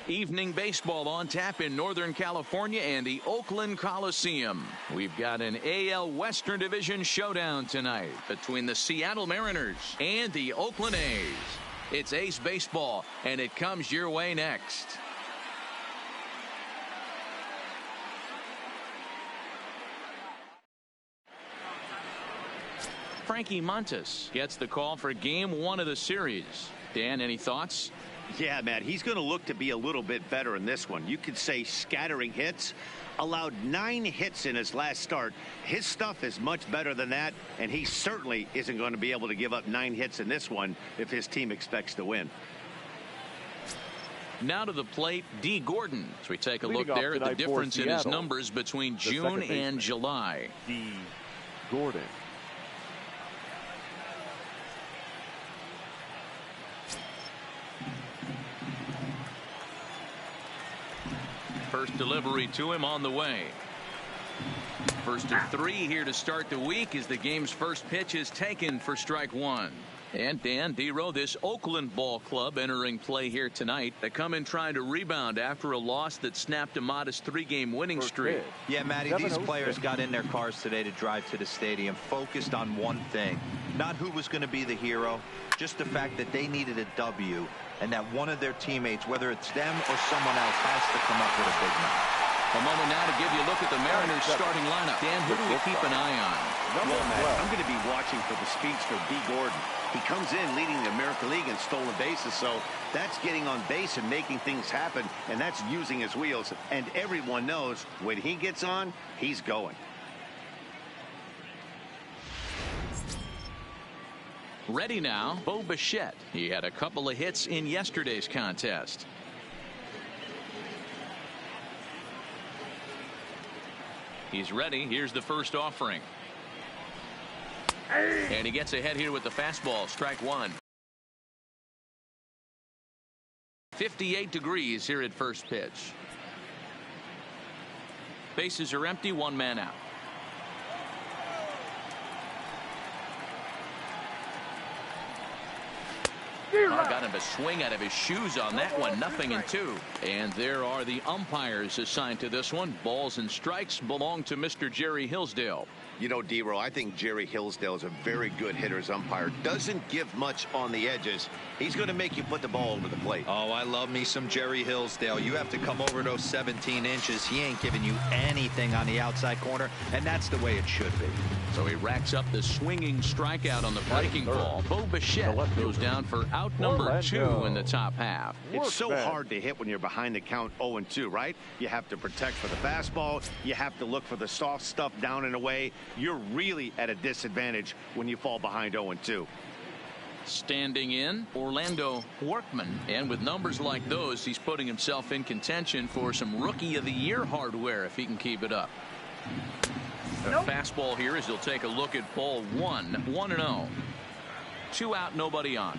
Evening baseball on tap in Northern California and the Oakland Coliseum. We've got an AL Western Division showdown tonight between the Seattle Mariners and the Oakland A's. It's Ace Baseball, and it comes your way next. Frankie Montas gets the call for game 1 of the series. Dan, any thoughts? Yeah, Matt, he's going to look to be a little bit better in this one. You could say scattering hits. Allowed 9 hits in his last start. His stuff is much better than that, and he certainly isn't going to be able to give up 9 hits in this one if his team expects to win. Now to the plate, D. Gordon. As we take a look there at the difference in his numbers between June and July. D. Gordon. First delivery to him on the way. First of 3 here to start the week as the game's first pitch is taken for strike 1. And Dan, D-Row, this Oakland ball club entering play here tonight. They come in trying to rebound after a loss that snapped a modest 3-game winning streak. Yeah, Matty, these players got in their cars today to drive to the stadium focused on one thing. Not who was going to be the hero, just the fact that they needed a W and that one of their teammates, whether it's them or someone else, has to come up with a big number. A moment now to give you a look at the Mariners starting lineup. Dan, who do we keep an eye on? Well, Matt, I'm going to be watching for the speeds for D. Gordon. He comes in leading the American League in stolen bases, so that's getting on base and making things happen, and that's using his wheels. And everyone knows when he gets on, he's going. Ready now, Bo Bichette. He had a couple of hits in yesterday's contest. He's ready. Here's the first offering. And he gets ahead here with the fastball. Strike 1. 58 degrees here at first pitch. Bases are empty. 1 man out. Got him a swing out of his shoes on that one. 0-2. And there are the umpires assigned to this one. Balls and strikes belong to Mr. Jerry Hillsdale. You know, D-Row, I think Jerry Hillsdale is a very good hitter's umpire. Doesn't give much on the edges. He's going to make you put the ball over the plate. Oh, I love me some Jerry Hillsdale. You have to come over those 17 inches. He ain't giving you anything on the outside corner, and that's the way it should be. So he racks up the swinging strikeout on the breaking ball. Bo Bichette goes down for out number 2 in the top half. It's so hard to hit when you're behind the count 0-2, right? You have to protect for the fastball. You have to look for the soft stuff down and away. You're really at a disadvantage when you fall behind 0-2. Standing in, Orlando Workman. And with numbers like those, he's putting himself in contention for some Rookie of the Year hardware if he can keep it up. A fastball here as he'll take a look at ball 1. 1-0. 2 out, nobody on.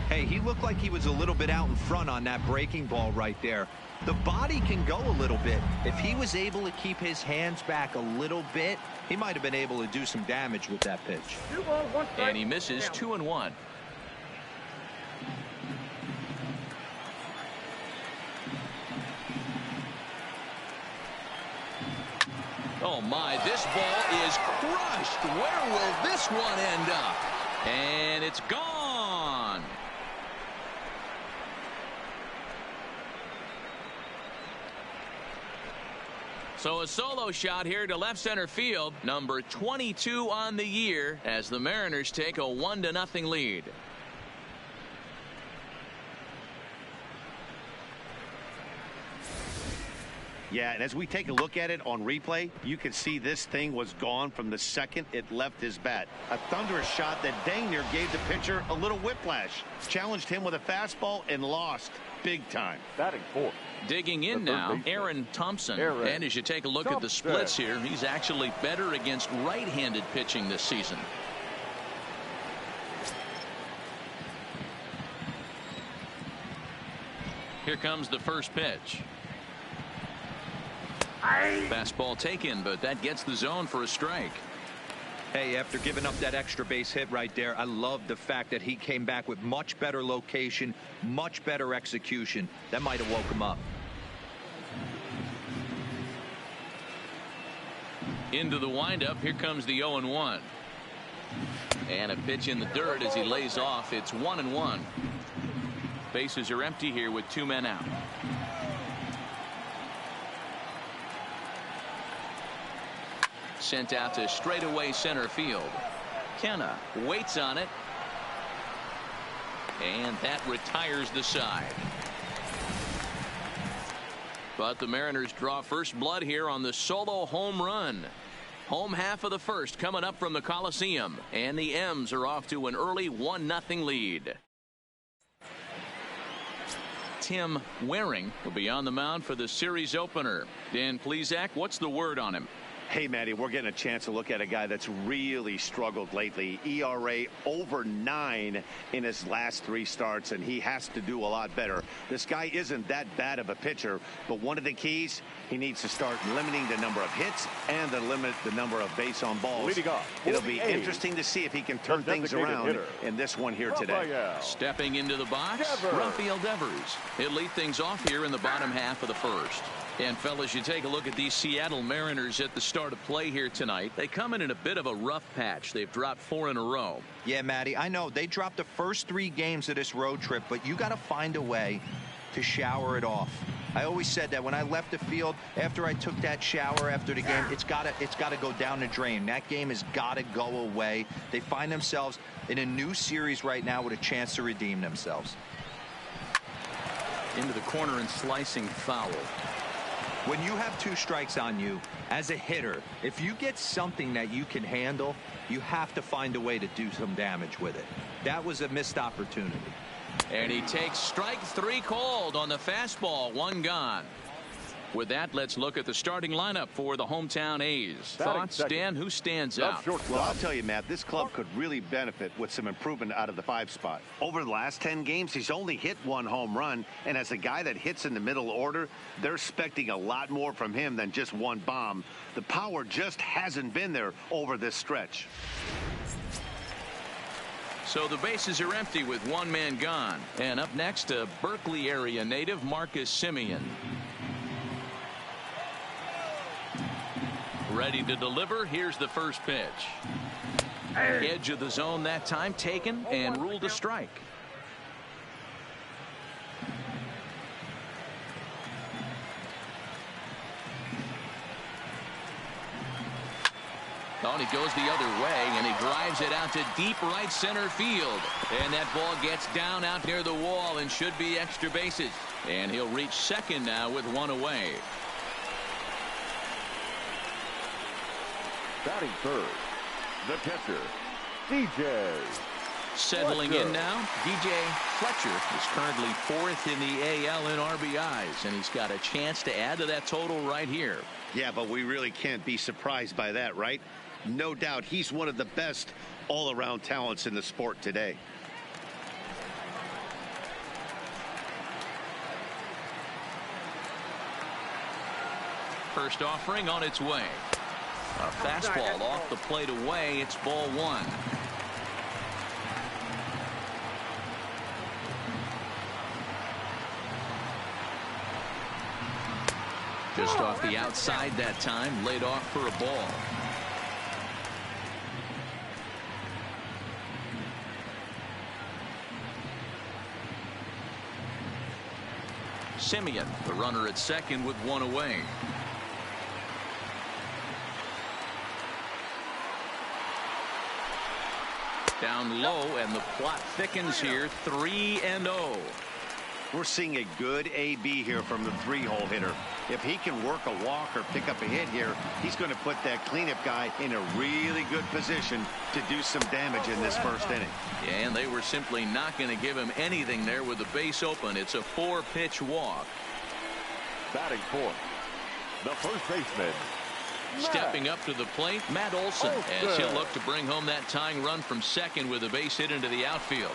Hey, he looked like he was a little bit out in front on that breaking ball right there. The body can go a little bit. If he was able to keep his hands back a little bit, he might have been able to do some damage with that pitch. And he misses 2-1. Oh my, this ball is crushed. Where will this one end up? And it's gone. So a solo shot here to left center field, number 22 on the year, as the Mariners take a 1-0 lead. Yeah, and as we take a look at it on replay, you can see this thing was gone from the second it left his bat. A thunderous shot that dang near gave the pitcher a little whiplash. Challenged him with a fastball and lost big time. Batting 4th. Digging in now, Aaron Thompson. And as you take a look at the splits here, he's actually better against right-handed pitching this season. Here comes the first pitch. Fastball taken, but that gets the zone for a strike. Hey, after giving up that extra base hit right there, I love the fact that he came back with much better location, much better execution. That might have woke him up. Into the windup. Here comes the 0-1. And a pitch in the dirt as he lays off. It's 1-1. Bases are empty here with 2 men out. Sent out to straightaway center field. Kenna waits on it. And that retires the side. But the Mariners draw first blood here on the solo home run. Home half of the first coming up from the Coliseum. And the M's are off to an early 1-0 lead. Tim Waring will be on the mound for the series opener. Dan Plesac, what's the word on him? Hey, Matty, we're getting a chance to look at a guy that's really struggled lately. ERA over 9 in his last 3 starts, and he has to do a lot better. This guy isn't that bad of a pitcher, but one of the keys, he needs to start limiting the number of hits and to limit the number of base on balls. Leading off, it'll be interesting to see if he can turn things around in this one here today. Stepping into the box, Rafael Devers. He'll lead things off here in the bottom half of the first. And fellas, you take a look at these Seattle Mariners at the start of play here tonight. They come in a bit of a rough patch. They've dropped 4 in a row. Yeah, Matty, I know they dropped the first 3 games of this road trip, but you got to find a way to shower it off. I always said that when I left the field after I took that shower after the game, it's got to go down the drain. That game has got to go away. They find themselves in a new series right now with a chance to redeem themselves. Into the corner and slicing foul. When you have 2 strikes on you as a hitter, if you get something that you can handle, you have to find a way to do some damage with it. That was a missed opportunity. And he takes strike 3 called on the fastball. 1 gone. With that, let's look at the starting lineup for the hometown A's. Thoughts, Dan? Who stands out? Well, I'll tell you, Matt, this club could really benefit with some improvement out of the 5 spot. Over the last 10 games, he's only hit 1 home run, and as a guy that hits in the middle order, they're expecting a lot more from him than just 1 bomb. The power just hasn't been there over this stretch. So the bases are empty with 1 man gone. And up next, a Berkeley area native, Marcus Semien. Ready to deliver. Here's the first pitch. Edge of the zone that time taken and ruled a strike. Oh, he goes the other way, and he drives it out to deep right center field. And that ball gets down out near the wall and should be extra bases. And he'll reach second now with 1 away. Batting third, the catcher, DJ. Settling in now, DJ Fletcher is currently 4th in the AL in RBIs, and he's got a chance to add to that total right here. Yeah, but we really can't be surprised by that, right? No doubt he's one of the best all-around talents in the sport today. First offering on its way. A fastball off the plate away. It's ball 1. Just off the outside that time, laid off for a ball. Semien, the runner at second with 1 away. Down low, and the plot thickens here. 3-0. We're seeing a good AB here from the 3-hole hitter. If he can work a walk or pick up a hit here, he's going to put that cleanup guy in a really good position to do some damage in this first inning. And they were simply not going to give him anything there with the base open. It's a 4-pitch walk. Batting fourth, the first baseman. Stepping up to the plate, Matt Olson, as he'll look to bring home that tying run from second with a base hit into the outfield.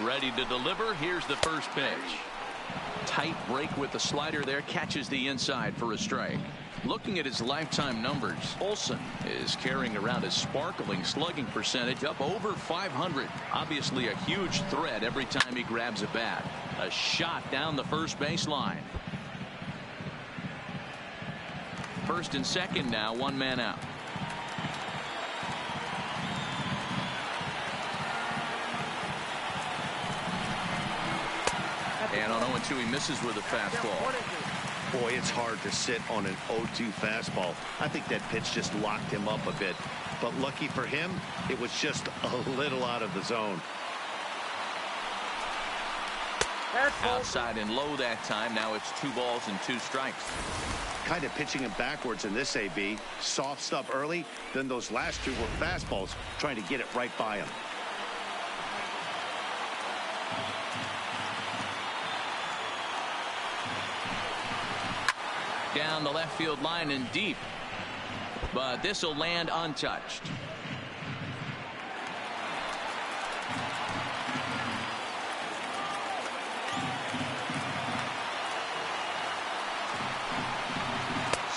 Ready to deliver. Here's the first pitch. Tight break with the slider there, catches the inside for a strike. Looking at his lifetime numbers, Olsen is carrying around a sparkling slugging percentage up over 500. Obviously a huge threat every time he grabs a bat. A shot down the first baseline. First and second now, one man out. And on 0-2 he misses with a fastball. Boy, it's hard to sit on an 0-2 fastball. I think that pitch just locked him up a bit. But lucky for him, it was just a little out of the zone. Outside and low that time. Now it's 2 balls and 2 strikes. Kind of pitching him backwards in this AB. Soft stuff early. Then those last 2 were fastballs, trying to get it right by him. Down the left field line and deep. But this will land untouched.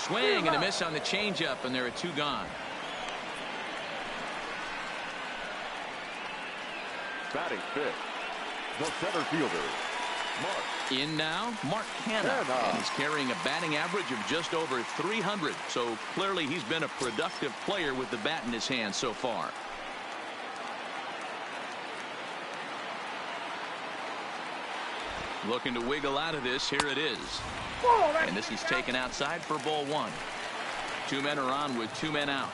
Swing and a miss on the changeup, and there are 2 gone. Batting fifth, the center fielder, Mark. In now, Mark Hanna, and he's carrying a batting average of just over 300. So clearly he's been a productive player with the bat in his hand so far. Looking to wiggle out of this. Here it is. And this is taken outside for ball 1. 2 men are on with 2 men out.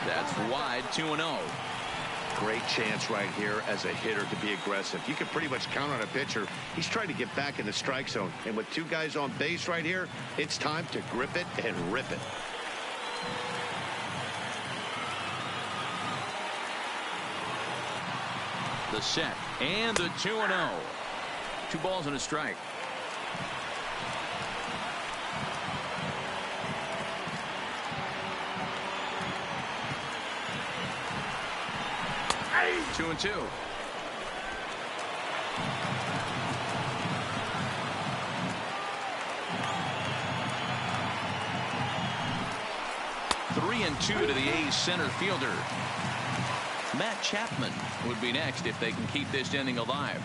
That's wide. 2-0. Great chance right here as a hitter to be aggressive. You can pretty much count on a pitcher. He's trying to get back in the strike zone. And with 2 guys on base right here, it's time to grip it and rip it. The set and the 2-0. 2 balls and a strike. Hey. 2-2. Three and 2 to the A's center fielder. Matt Chapman would be next if they can keep this inning alive.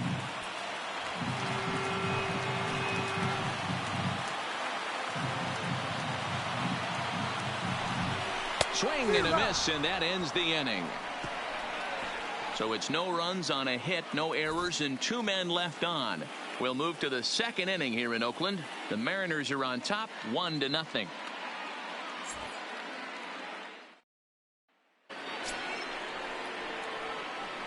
Swing and a miss, and that ends the inning. So it's no runs on a hit, no errors, and 2 men left on. We'll move to the second inning here in Oakland. The Mariners are on top, 1-0.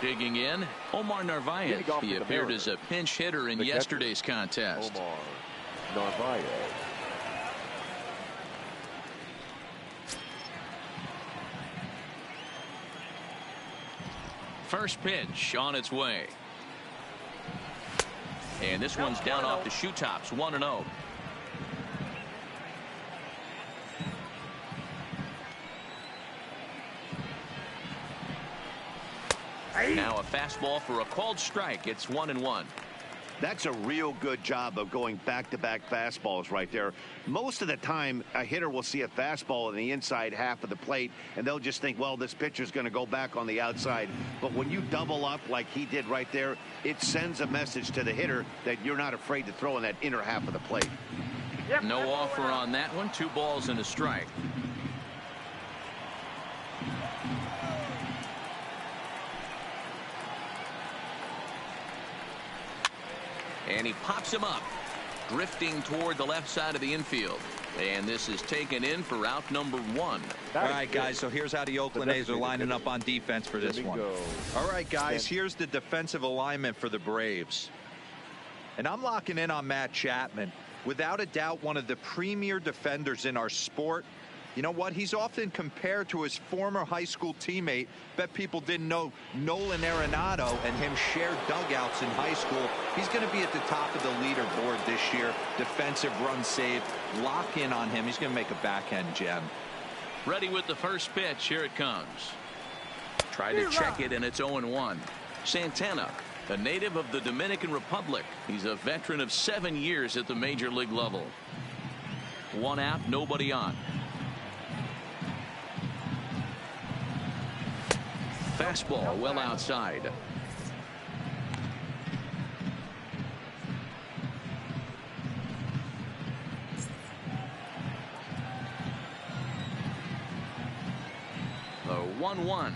Digging in, Omar Narvaez. He appeared as a pinch hitter in yesterday's contest. Omar Narvaez. First pitch on its way. And this one's down off the shoe tops. 1-0. Now a fastball for a called strike. It's 1-1. That's a real good job of going back-to-back fastballs right there. Most of the time, a hitter will see a fastball in the inside half of the plate, and they'll just think, well, this pitcher's going to go back on the outside. But when you double up like he did right there, it sends a message to the hitter that you're not afraid to throw in that inner half of the plate. No offer on that one. 2 balls and a strike. And he pops him up, drifting toward the left side of the infield. And this is taken in for out number 1. All right, guys, so here's how the Oakland A's are lining up on defense for this one. All right, guys, here's the defensive alignment for the Braves. And I'm locking in on Matt Chapman. Without a doubt, one of the premier defenders in our sport. You know what? He's often compared to his former high school teammate. Bet people didn't know Nolan Arenado and him shared dugouts in high school. He's going to be at the top of the leaderboard this year. Defensive run saved. Lock in on him. He's going to make a backhand gem. Ready with the first pitch. Here it comes. Tried to check it, and it's 0-1. Santana, a native of the Dominican Republic. He's a veteran of 7 years at the major league level. 1 out, nobody on. Fastball well outside. The 1-1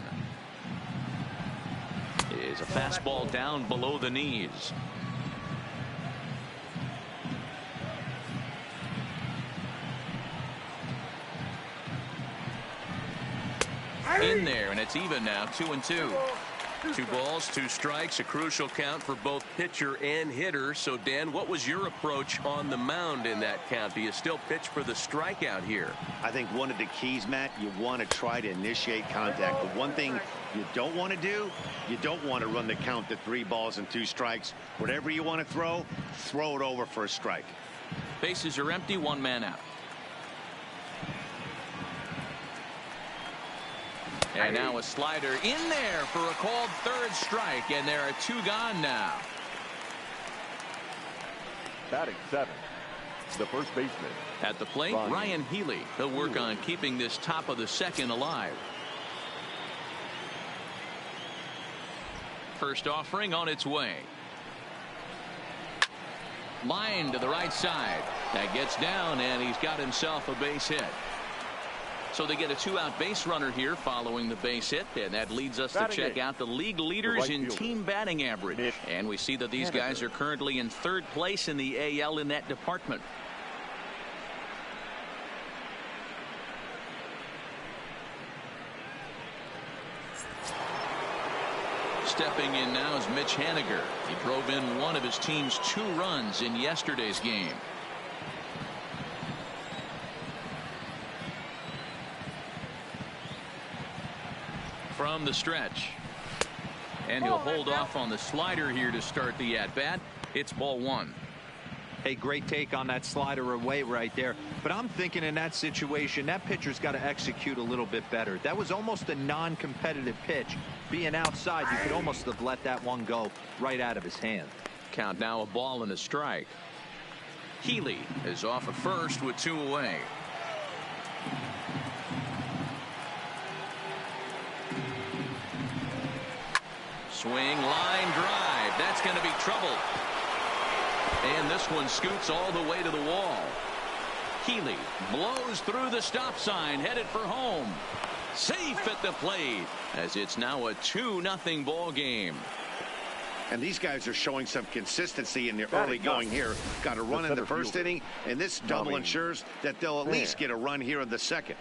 is a fastball down below the knees. In there, and it's even now, 2-2. 2 balls, 2 strikes, a crucial count for both pitcher and hitter. So, Dan, what was your approach on the mound in that count? Do you still pitch for the strikeout here? I think one of the keys, Matt, you want to try to initiate contact. The one thing you don't want to do, you don't want to run the count to 3 balls and 2 strikes. Whatever you want to throw it over for a strike. Bases are empty, 1 man out. And now a slider in there for a called 3rd strike, and there are 2 gone now. Batting 7th, the first baseman. At the plate, Ryan Healy. He'll work on keeping this top of the 2nd alive. First offering on its way. Line to the right side. That gets down, and he's got himself a base hit. So they get a 2-out base runner here following the base hit, and that leads us to check out the league leaders in team batting average. And we see that these guys are currently in 3rd place in the AL in that department. Stepping in now is Mitch Haniger. He drove in one of his team's 2 runs in yesterday's game. From the stretch, and he'll hold off on the slider here to start the at-bat. It's ball 1. Hey, great take on that slider away right there. But I'm thinking in that situation, that pitcher's got to execute a little bit better. That was almost a non-competitive pitch. Being outside, you could almost have let that one go right out of his hand. Count now, a ball and a strike. Healy is off at first with 2 away. Swing, line drive. That's going to be trouble. And this one scoots all the way to the wall. Healy blows through the stop sign, headed for home. Safe at the plate, as it's now a 2-0 ball game. And these guys are showing some consistency in the early going here. Got a run in the 1st inning, and this double ensures that they'll at least get a run here in the 2nd.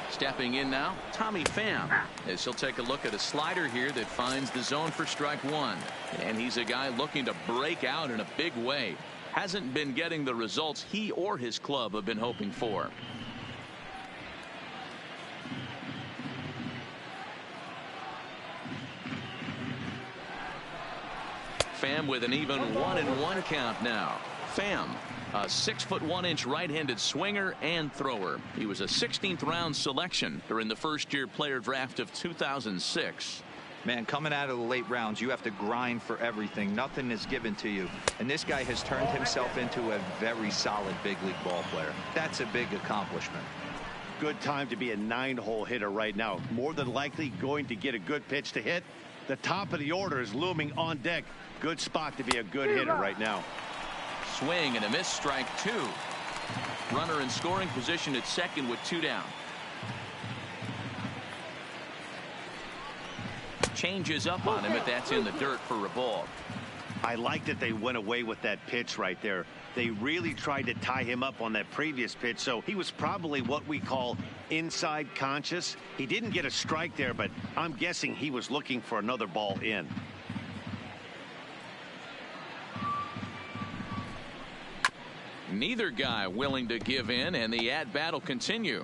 Stepping in now, Tommy Pham, as he'll take a look at a slider here that finds the zone for strike 1. And he's a guy looking to break out in a big way. Hasn't been getting the results he or his club have been hoping for. Pham with an even 1-1 count now. Pham, a 6'1" right-handed swinger and thrower. He was a 16th round selection during the first-year player draft of 2006. Man, coming out of the late rounds, you have to grind for everything. Nothing is given to you. And this guy has turned himself into a very solid big league ball player. That's a big accomplishment. Good time to be a 9-hole hitter right now. More than likely going to get a good pitch to hit. The top of the order is looming on deck. Good spot to be a good hitter right now. Swing and a miss, strike 2. Runner in scoring position at 2nd with 2 down. Changes up on him, but that's in the dirt for a ball. I like that they went away with that pitch right there. They really tried to tie him up on that previous pitch, so he was probably what we call inside conscious. He didn't get a strike there, but I'm guessing he was looking for another ball in. Neither guy willing to give in, and the at-bat will continue.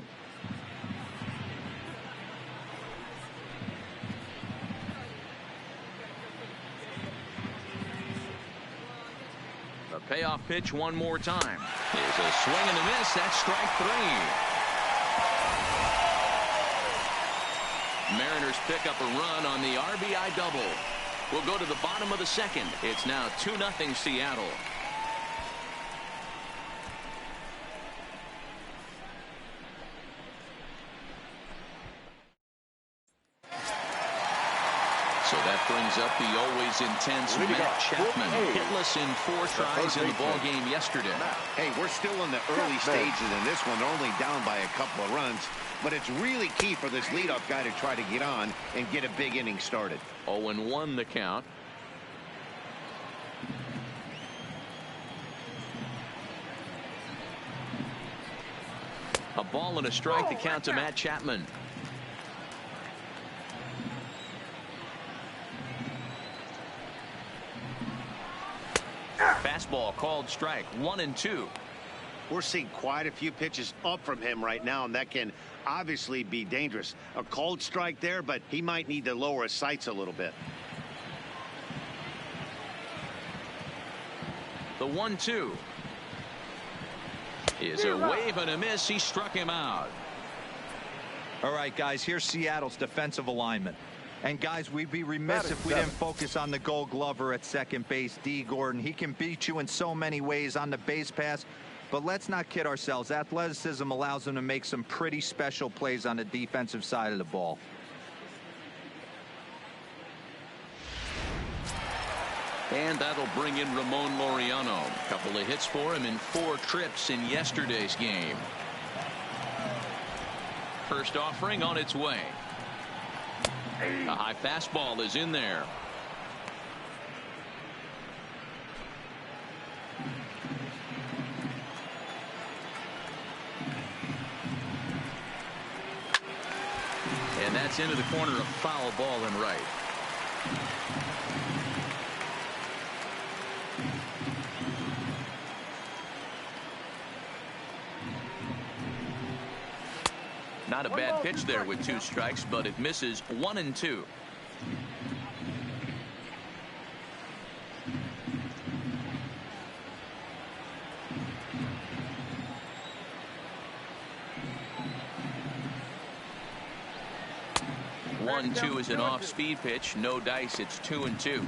Payoff pitch one more time. Is a swing and a miss. That's strike three. Mariners pick up a run on the RBI double. We'll go to the bottom of the second. It's now 2-0 Seattle. So that brings up the always intense Matt Chapman. Hitless in 4 tries in the ball game yesterday. Hey, we're still in the early stages in this one. They're only down by a couple of runs. But it's really key for this leadoff guy to try to get on and get a big inning started. 0-1 the count. A ball and a strike to count to Matt Chapman. Fastball called strike. 1-2. We're seeing quite a few pitches up from him right now, and that can obviously be dangerous. A called strike there, but he might need to lower his sights a little bit. The 1-2 is a wave and a miss. He struck him out. All right, guys, here's Seattle's defensive alignment. And guys, we'd be remiss if we didn't focus on the Gold Glover at second base, D. Gordon. He can beat you in so many ways on the base pass. But let's not kid ourselves. Athleticism allows him to make some pretty special plays on the defensive side of the ball. And that'll bring in Ramon Laureano. A couple of hits for him in 4 trips in yesterday's game. First offering on its way. A high fastball is in there. And that's into the corner, of foul ball and right. Not a bad pitch there with 2 strikes, but it misses. 1-2. One-two is an off-speed pitch. No dice. It's 2-2.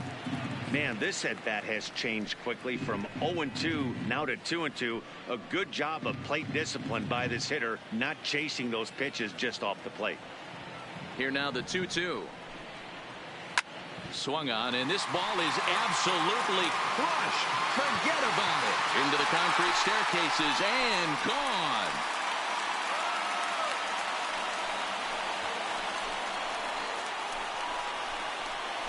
Man, this at bat has changed quickly from 0-2 now to 2-2. A good job of plate discipline by this hitter, not chasing those pitches just off the plate. Here now the 2-2. Swung on, and this ball is absolutely crushed. Forget about it. Into the concrete staircases and gone.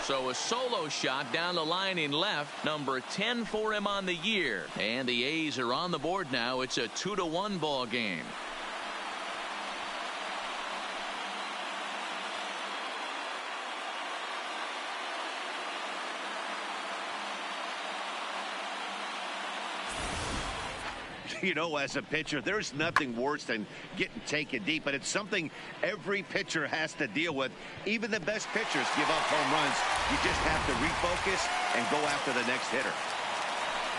So a solo shot down the line in left, number 10 for him on the year. And the A's are on the board now. It's a 2-1 ball game. You know, as a pitcher, there's nothing worse than getting taken deep, but it's something every pitcher has to deal with. Even the best pitchers give up home runs. You just have to refocus and go after the next hitter.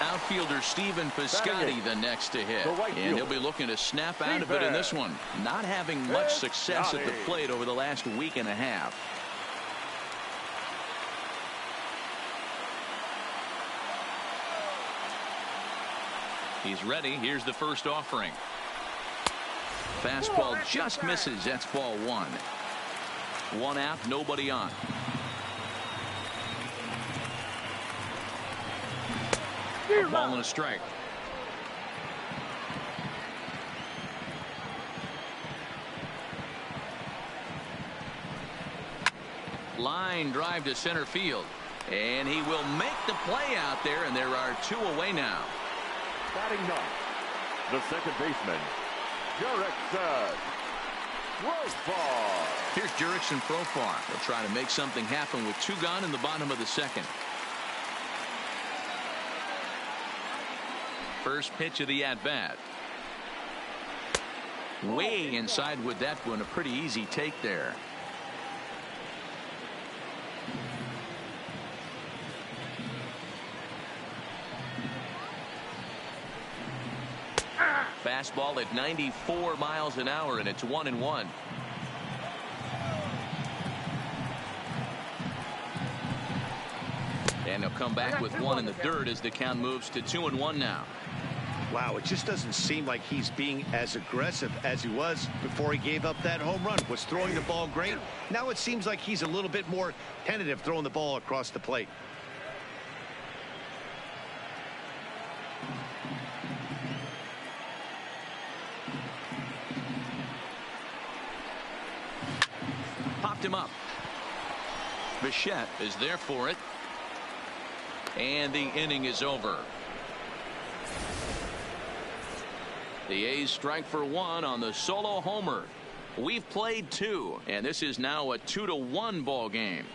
Outfielder Stephen Piscotty the next to hit, and he'll be looking to snap out of it in this one. Not having much success at the plate over the last week and a half. He's ready. Here's the first offering. Fastball just misses. That's ball 1. 1 out, nobody on. A ball and a strike. Line drive to center field. And he will make the play out there, and there are 2 away now. Batting 9, the second baseman, Jurickson Profar. Here's Jurickson Profar. He'll try to make something happen with 2 gone in the bottom of the second. First pitch of the at-bat. Way inside with that one. A pretty easy take there. fastball at 94 miles an hour, and it's 1-1. And he'll come back with one in the dirt as the count moves to 2-1 now. Wow, it just doesn't seem like he's being as aggressive as he was before he gave up that home run. Was throwing the ball great. Now it seems like he's a little bit more tentative throwing the ball across the plate. Popped him up. Bichette is there for it. And the inning is over. The A's strike for one on the solo homer. We've played two, and this is now a 2-1 ball game.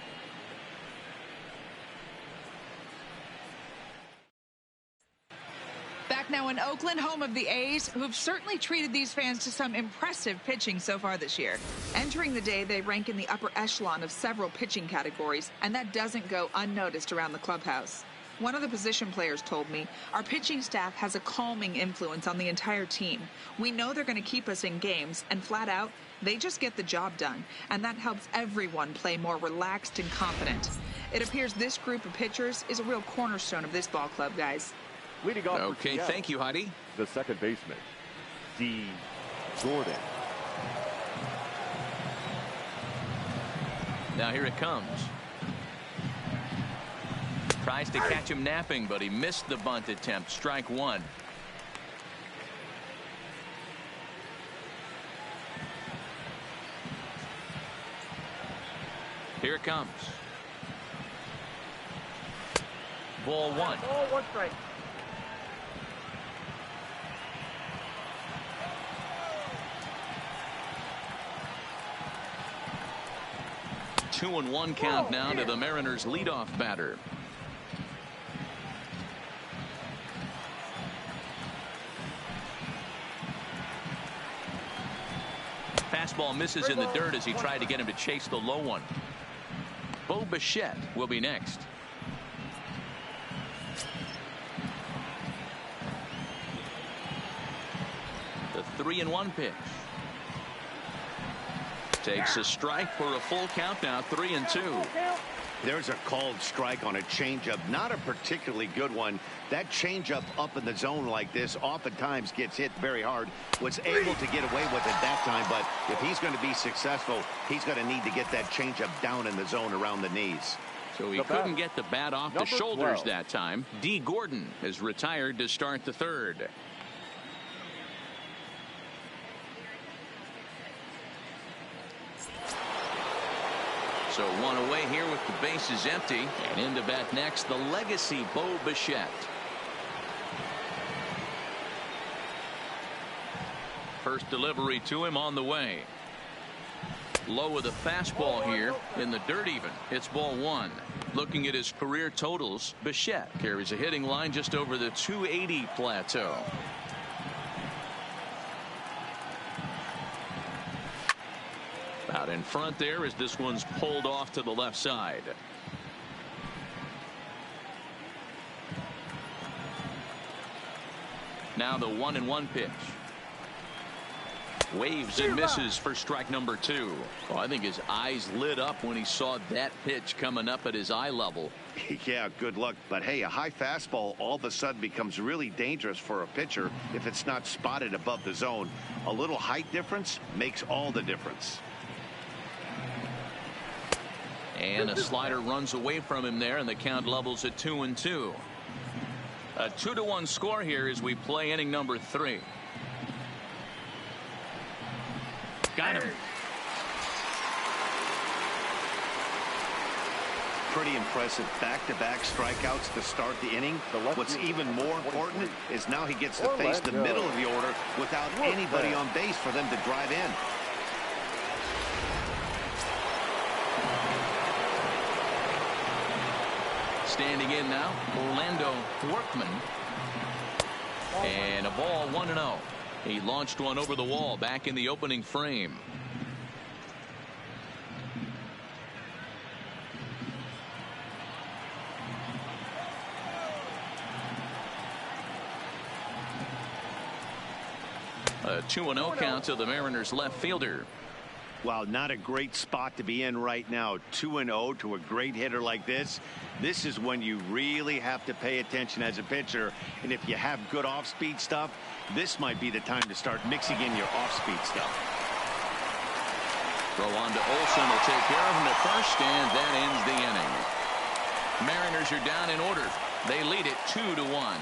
Back now in Oakland, home of the A's, who've certainly treated these fans to some impressive pitching so far this year. Entering the day, they rank in the upper echelon of several pitching categories, and that doesn't go unnoticed around the clubhouse. One of the position players told me, our pitching staff has a calming influence on the entire team. We know they're going to keep us in games, and flat out, they just get the job done, and that helps everyone play more relaxed and confident. It appears this group of pitchers is a real cornerstone of this ball club, guys. Leading off okay, thank you, Heidi. The second baseman, D. Gordon. Now here it comes. Tries to catch him napping, but he missed the bunt attempt. Strike one. Here it comes. Ball one. Oh, one strike. Two and one count now to the Mariners leadoff batter. Fastball misses in the dirt as he tried to get him to chase the low one. Bo Bichette will be next. The 3-1 pitch. Takes a strike for a full count now, 3-2. There's a called strike on a changeup, not a particularly good one. That changeup up in the zone like this oftentimes gets hit very hard. Was able to get away with it that time, but if he's going to be successful, he's going to need to get that changeup down in the zone around the knees. So he couldn't get the bat off the shoulders that time. D. Gordon is retired to start the third. So one away here with the bases empty, and into bat next, the legacy Bo Bichette. First delivery to him on the way. Low with a fastball here in the dirt even. It's ball one. Looking at his career totals, Bichette carries a hitting line just over the 280 plateau. Out in front there as this one's pulled off to the left side. Now the 1-1 pitch. Waves and misses for strike number two. Well, I think his eyes lit up when he saw that pitch coming up at his eye level. Yeah, good luck. But hey, a high fastball all of a sudden becomes really dangerous for a pitcher if it's not spotted above the zone. A little height difference makes all the difference. And a slider runs away from him there, and the count levels at 2-2. A 2-1 score here as we play inning number 3. Got him. Pretty impressive back-to-back strikeouts to start the inning. What's even more important is now he gets to face the middle of the order without anybody on base for them to drive in. Standing in now, Orlando Workman. And a ball 1-0. He launched one over the wall back in the opening frame. The 2-0 count to the Mariners left fielder. Well, not a great spot to be in right now. 2-0 to a great hitter like this. This is when you really have to pay attention as a pitcher. And if you have good off-speed stuff, this might be the time to start mixing in your off-speed stuff. Throw on to Olsen will take care of him at first, and that ends the inning. Mariners are down in order. They lead it 2-1.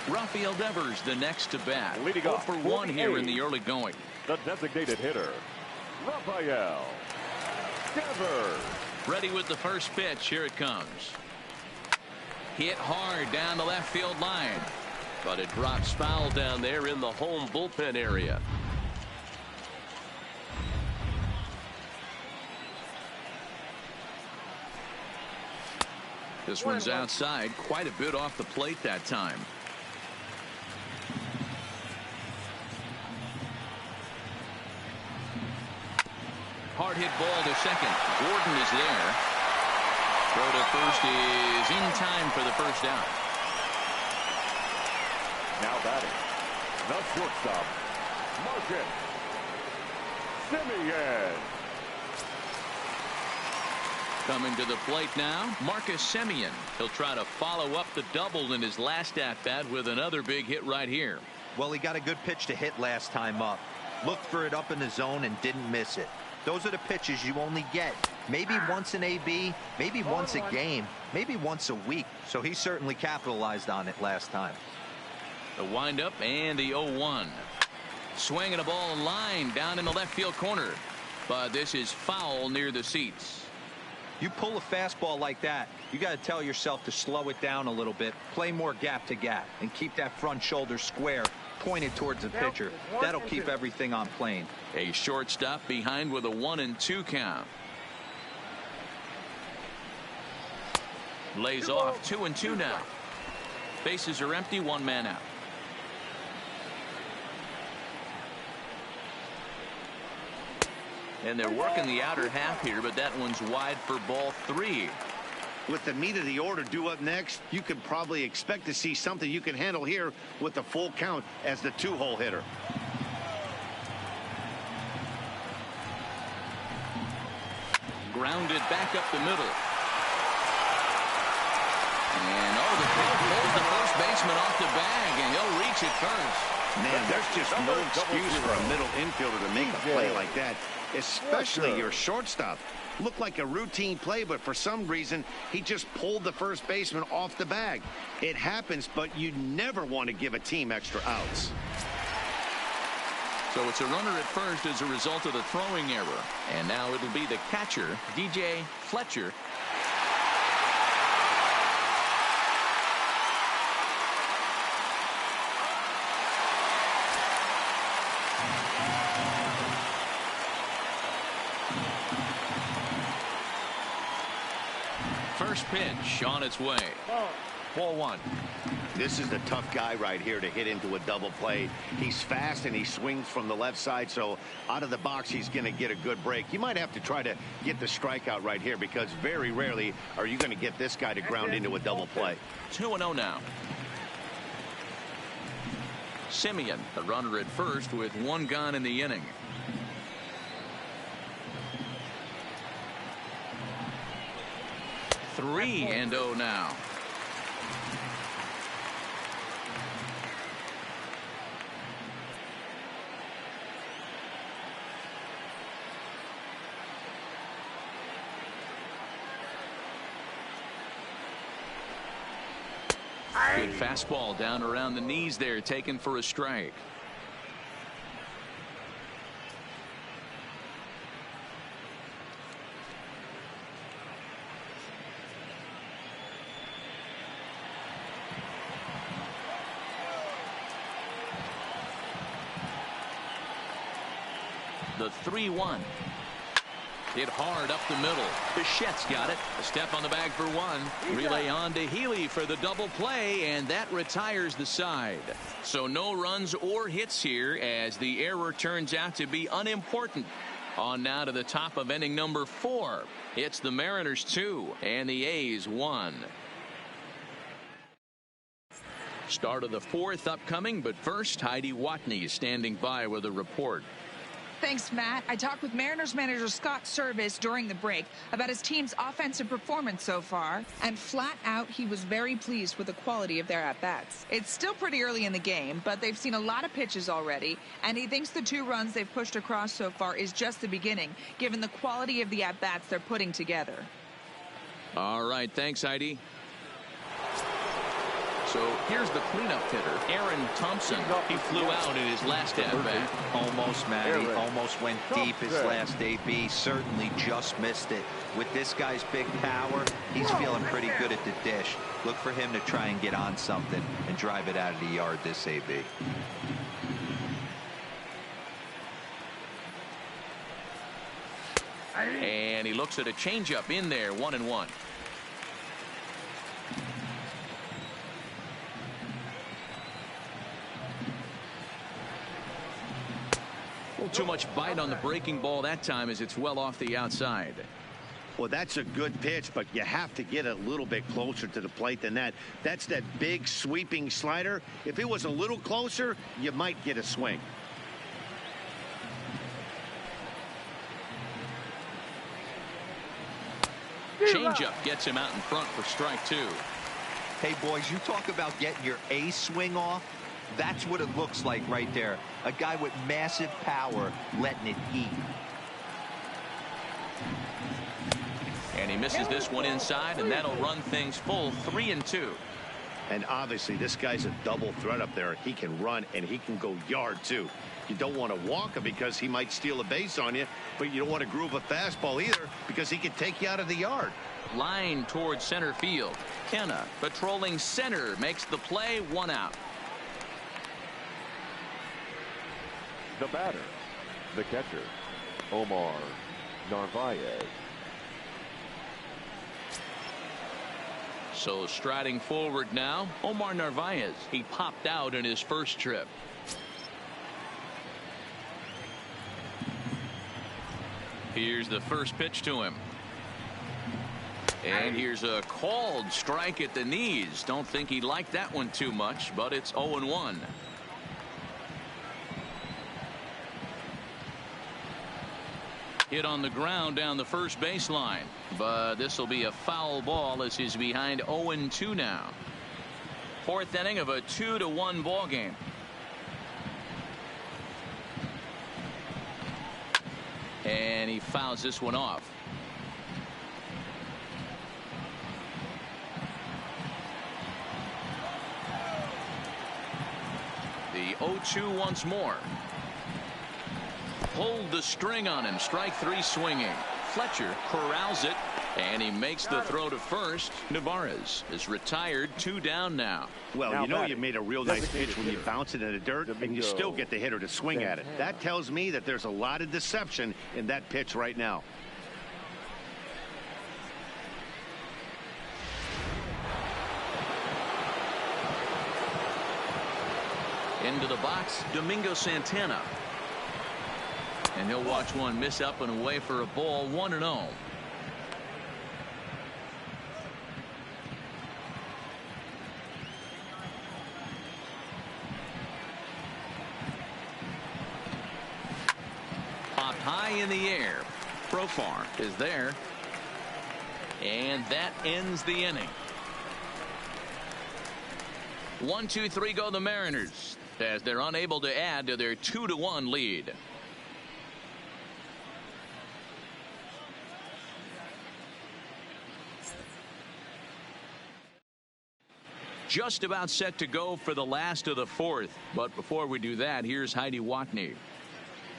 Rafael Devers the next to bat. Leading 0 off for 1 here in the early going. The designated hitter, Rafael Devers. Ready with the first pitch. Here it comes. Hit hard down the left field line. But it drops foul down there in the home bullpen area. This one's outside, quite a bit off the plate that time. Hard hit ball to second. Gordon is there. Throw to first is in time for the first out. Now batting, the shortstop, Marcus Semien. Coming to the plate now, Marcus Semien. He'll try to follow up the double in his last at-bat with another big hit right here. Well, he got a good pitch to hit last time up. Looked for it up in the zone and didn't miss it. Those are the pitches you only get maybe once in AB, maybe once a game, maybe once a week. So he certainly capitalized on it last time. The windup and the 0-1. Swinging a ball in line down in the left field corner. But this is foul near the seats. You pull a fastball like that, you got to tell yourself to slow it down a little bit, play more gap to gap, and keep that front shoulder square pointed towards the pitcher. That'll keep everything on plane. A shortstop behind with a 1-2 count. Lays off 2-2 now. Bases are empty, one man out. And they're working the outer half here, but that one's wide for ball 3. With the meat of the order due up next, you could probably expect to see something you can handle here with the full count as the 2-hole hitter. Grounded back up the middle. And the pitch pulls the first baseman off the bag, and he'll reach it first. Man, there's just no excuse for a middle infielder to make a play like that, especially your shortstop. Looked like a routine play, but for some reason, he just pulled the first baseman off the bag. It happens, but you never want to give a team extra outs. So it's a runner at first as a result of the throwing error. And now it'll be the catcher, DJ Fletcher. First pitch on its way. Ball 1. This is the tough guy right here to hit into a double play. He's fast and he swings from the left side, so out of the box he's going to get a good break. You might have to try to get the strikeout right here, because very rarely are you going to get this guy to ground into a double play. 2-0 now. Semien, the runner at first with one gone in the inning. Three and 0 now. Good fastball down around the knees there, taken for a strike. The 3-1. Hit hard up the middle. Bichette's got it. A step on the bag for one. Relay on to Healy for the double play, and that retires the side. So no runs or hits here, as the error turns out to be unimportant. On now to the top of inning number 4. It's the Mariners 2 and the A's 1. Start of the 4th upcoming, but first, Heidi Watney standing by with a report. Thanks, Matt. I talked with Mariners manager Scott Service during the break about his team's offensive performance so far, and flat out, he was very pleased with the quality of their at-bats. It's still pretty early in the game, but they've seen a lot of pitches already, and he thinks the 2 runs they've pushed across so far is just the beginning, given the quality of the at-bats they're putting together. All right, thanks, Heidi. So here's the cleanup hitter, Aaron Thompson. He flew out in his last at-bat. Almost, Matty. Almost went deep his last AB. Certainly just missed it. With this guy's big power, he's feeling pretty good at the dish. Look for him to try and get on something and drive it out of the yard this AB. And he looks at a changeup in there, 1-1. Too much bite on the breaking ball that time as it's well off the outside. Well, that's a good pitch, but you have to get a little bit closer to the plate than that. That's that big sweeping slider. If it was a little closer, you might get a swing. Changeup gets him out in front for strike 2. Hey, boys, you talk about getting your A swing off. That's what it looks like right there. A guy with massive power letting it eat. And he misses this one inside, and that'll run things full 3-2. And obviously, this guy's a double threat up there. He can run, and he can go yard, too. You don't want to walk him because he might steal a base on you, but you don't want to groove a fastball either because he can take you out of the yard. Line towards center field. Kenna patrolling center makes the play, 1 out. The batter, the catcher, Omar Narvaez. So striding forward now, Omar Narvaez. He popped out in his first trip. Here's the first pitch to him. And here's a called strike at the knees. Don't think he liked that one too much, but it's 0-1. Hit on the ground down the first baseline, but this will be a foul ball as he's behind 0-2 now. 4th inning of a 2-1 ball game. And he fouls this one off. The 0-2 once more. Pulled the string on him. Strike 3 swinging. Fletcher corrals it, and he makes the throw to first. Navarez is retired, 2 down now. Well, you know you made a real nice pitch when you bounce it in the dirt, and you still get the hitter to swing at it. That tells me that there's a lot of deception in that pitch right now. Into the box, Domingo Santana. And he'll watch one miss up and away for a ball, 1-0. Popped high in the air. Profar is there. And that ends the inning. 1-2-3 go the Mariners as they're unable to add to their 2-1 lead. Just about set to go for the last of the 4th. But before we do that, here's Heidi Watney.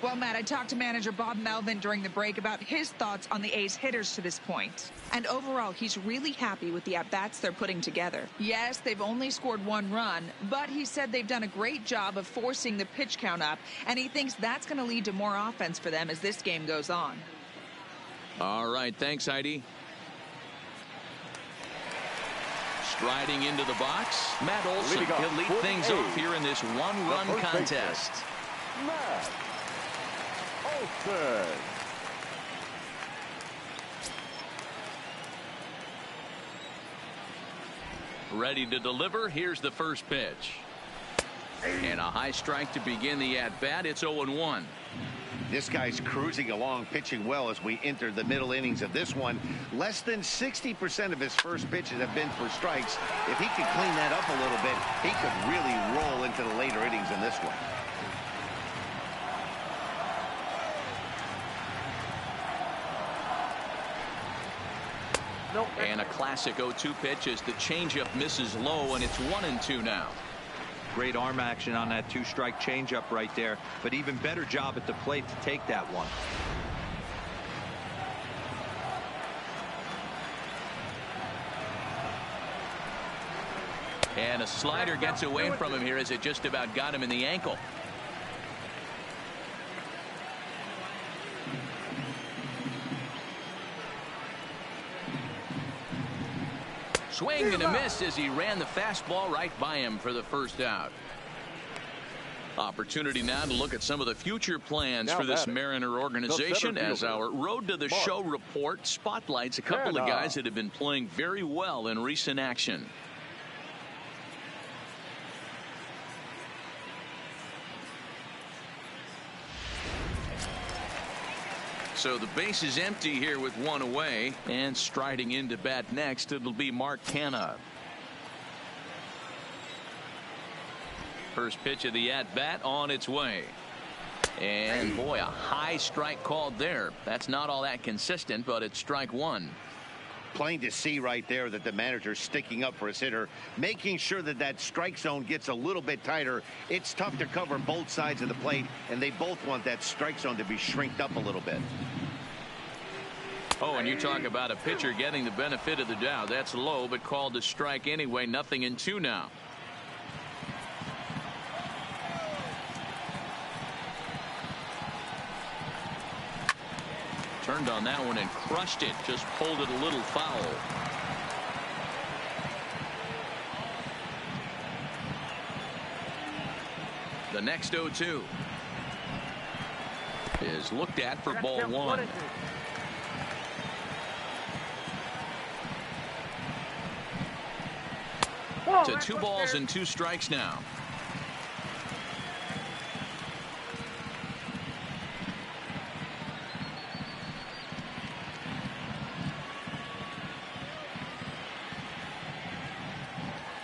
Well, Matt, I talked to manager Bob Melvin during the break about his thoughts on the A's hitters to this point. And overall, he's really happy with the at-bats they're putting together. Yes, they've only scored 1 run, but he said they've done a great job of forcing the pitch count up, and he thinks that's going to lead to more offense for them as this game goes on. All right, thanks, Heidi. Striding into the box, Matt Olson. He'll lead things off here in this 1-run contest. Matt Olson. Ready to deliver. Here's the first pitch. And a high strike to begin the at-bat. It's 0-1. This guy's cruising along, pitching well as we enter the middle innings of this one. Less than 60% of his first pitches have been for strikes. If he could clean that up a little bit, he could really roll into the later innings in this one. And a classic 0-2 pitch as the changeup misses low, and it's 1-2 now. Great arm action on that two-strike changeup right there, but even better job at the plate to take that one. And a slider gets away from him here as it just about got him in the ankle. Swing and a miss as he ran the fastball right by him for the first out. Opportunity now to look at some of the future plans for this Mariner organization as our Road to the Show report spotlights a couple of guys that have been playing very well in recent action. So the base is empty here with one away, and striding into bat next, it'll be Mark Canha. First pitch of the at-bat on its way. And boy, a high strike called there. That's not all that consistent, but it's strike one. Plain to see right there that the manager's sticking up for his hitter, making sure that that strike zone gets a little bit tighter. It's tough to cover both sides of the plate, and they both want that strike zone to be shrinked up a little bit. Oh, and you talk about a pitcher getting the benefit of the doubt. That's low, but called to strike anyway. 0-2 now. Turned on that one and crushed it. Just pulled it a little foul. The next 0-2 is looked at for ball one. To 2 balls and 2 strikes now.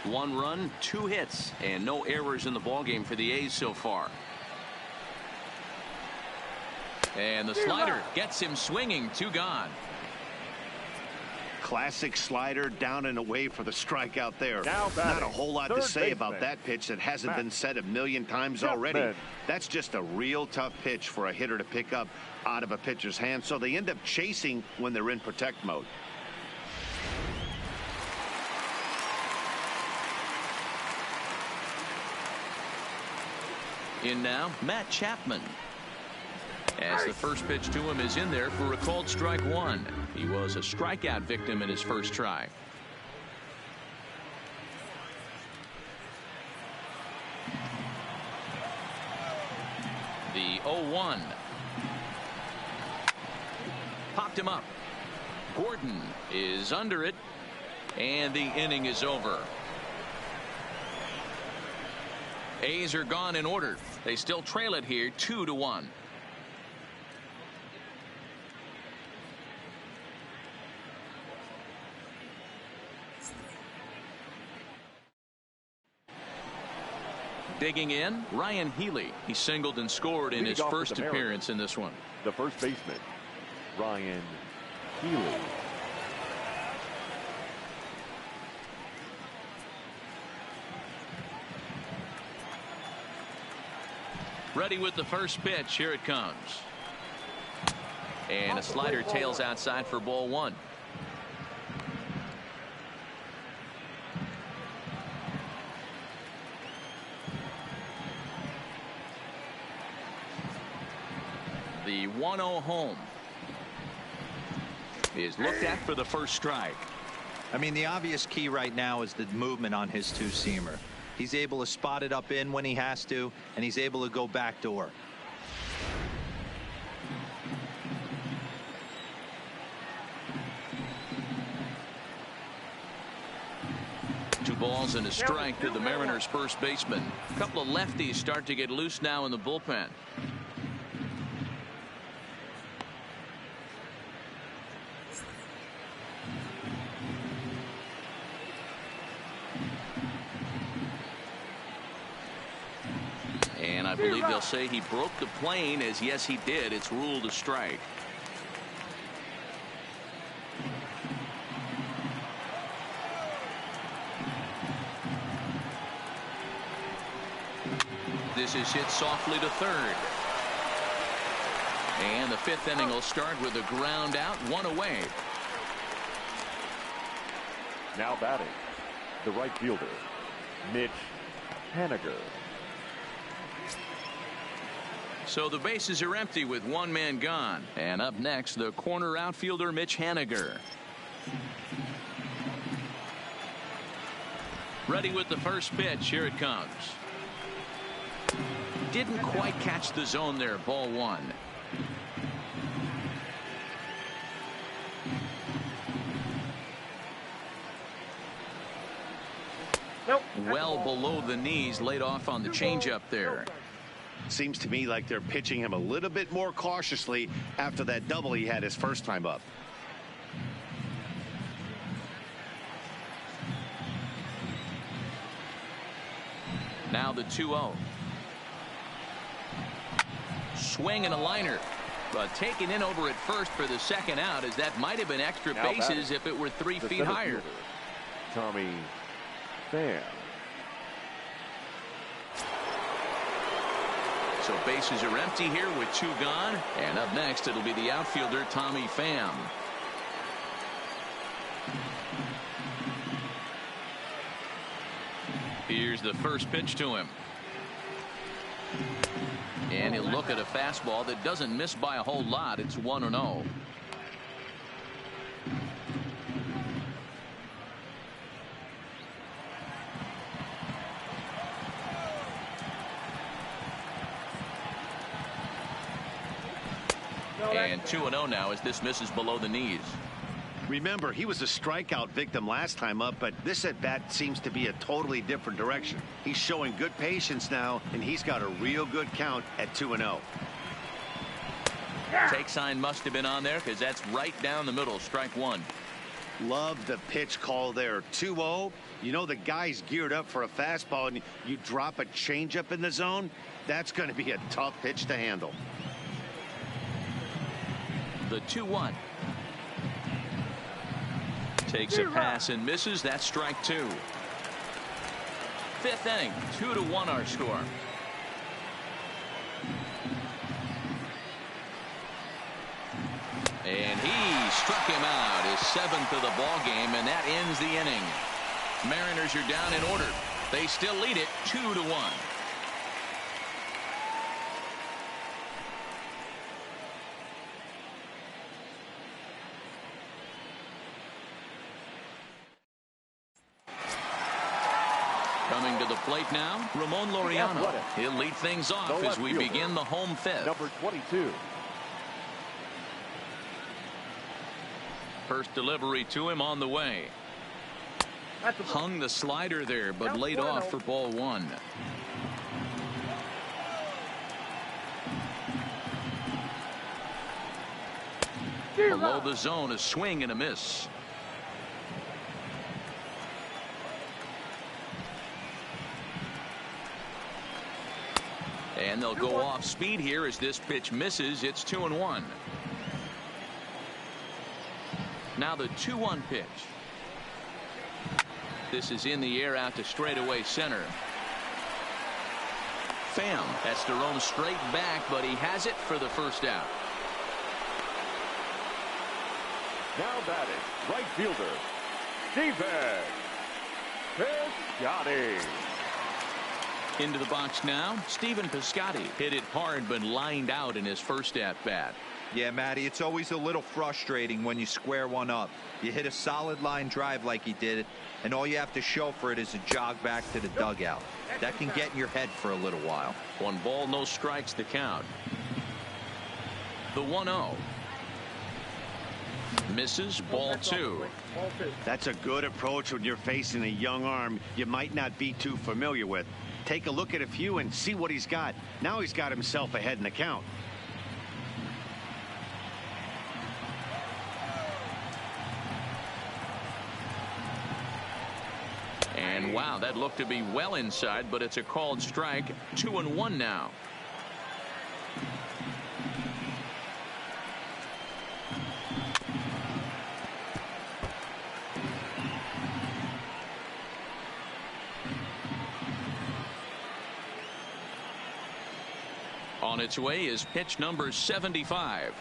One run, 2 hits, and no errors in the ballgame for the A's so far. And the slider gets him swinging. 2 gone. Classic slider down and away for the strikeout there. Not a whole lot to say about that pitch that hasn't been said a million times already. That's just a real tough pitch for a hitter to pick up out of a pitcher's hand, so they end up chasing when they're in protect mode. In now, Matt Chapman. As the first pitch to him is in there for a called strike one. He was a strikeout victim in his first try. The 0-1. Popped him up. Gordon is under it, and the inning is over. A's are gone in order. They still trail it here 2-1. Digging in, Ryan Healy. He singled and scored in his first appearance in this one. The first baseman, Ryan Healy. Ready with the first pitch. Here it comes. And a slider tails outside for ball one. The 1-0 home is looked at for the first strike. I mean, the obvious key right now is the movement on his two-seamer. He's able to spot it up in when he has to, and he's able to go backdoor. 2 balls and a strike to the Mariners first baseman. A couple of lefties start to get loose now in the bullpen. And I believe they'll say he broke the plane, as yes he did. It's ruled a strike. This is hit softly to third. And the 5th inning will start with a ground out, 1 away. Now batting, the right fielder, Mitch Haniger. So the bases are empty with 1 man gone. And up next, the corner outfielder, Mitch Haniger. Ready with the first pitch. Here it comes. Didn't quite catch the zone there. Ball 1. Nope. Well below the knees, laid off on the changeup there. Seems to me like they're pitching him a little bit more cautiously after that double he had his first time up. Now the 2-0. Swing and a liner, but taken in over at first for the second out, as that might have been extra Now bases batting, if it were 3 the feet center higher. fielder, Tommy Pham. So bases are empty here with 2 gone. And up next, it'll be the outfielder, Tommy Pham. Here's the first pitch to him. And he'll look at a fastball that doesn't miss by a whole lot. It's 1-0. And 2-0 now as this misses below the knees. Remember, he was a strikeout victim last time up, but this at bat seems to be a totally different direction. He's showing good patience now, and he's got a real good count at 2-0. Take sign must have been on there, because that's right down the middle. Strike 1. Love the pitch call there. 2-0. You know the guy's geared up for a fastball, and you drop a changeup in the zone. That's going to be a tough pitch to handle. The 2-1. Takes a pass and misses. That's strike 2. 5th inning, 2-1 our score. And he struck him out, his 7th of the ball game, and that ends the inning. Mariners are down in order. They still lead it 2-1. Coming to the plate now, Ramon Laureano. He'll lead things off as we begin the home 5th. Number 22. First delivery to him on the way. Hung the slider there, but laid off for ball 1. Below the zone, a swing and a miss. And they'll go off speed here as this pitch misses. It's 2-1. Now the 2-1 pitch. This is in the air out to straightaway center. Pham has to roam straight back, but he has it for the first out. Now batting, right fielder, Stephen Piscotty. Into the box now, Stephen Piscotty hit it hard but lined out in his first at bat. Yeah, Matty, it's always a little frustrating when you square one up. You hit a solid line drive like he did, and all you have to show for it is a jog back to the dugout. That can get in your head for a little while. 1 ball, no strikes to count. The 1-0. Misses, ball 2. That's a good approach when you're facing a young arm you might not be too familiar with. Take a look at a few and see what he's got. Now he's got himself ahead in the count. And wow, that looked to be well inside, but it's a called strike. 2-1 now. On its way is pitch number 75.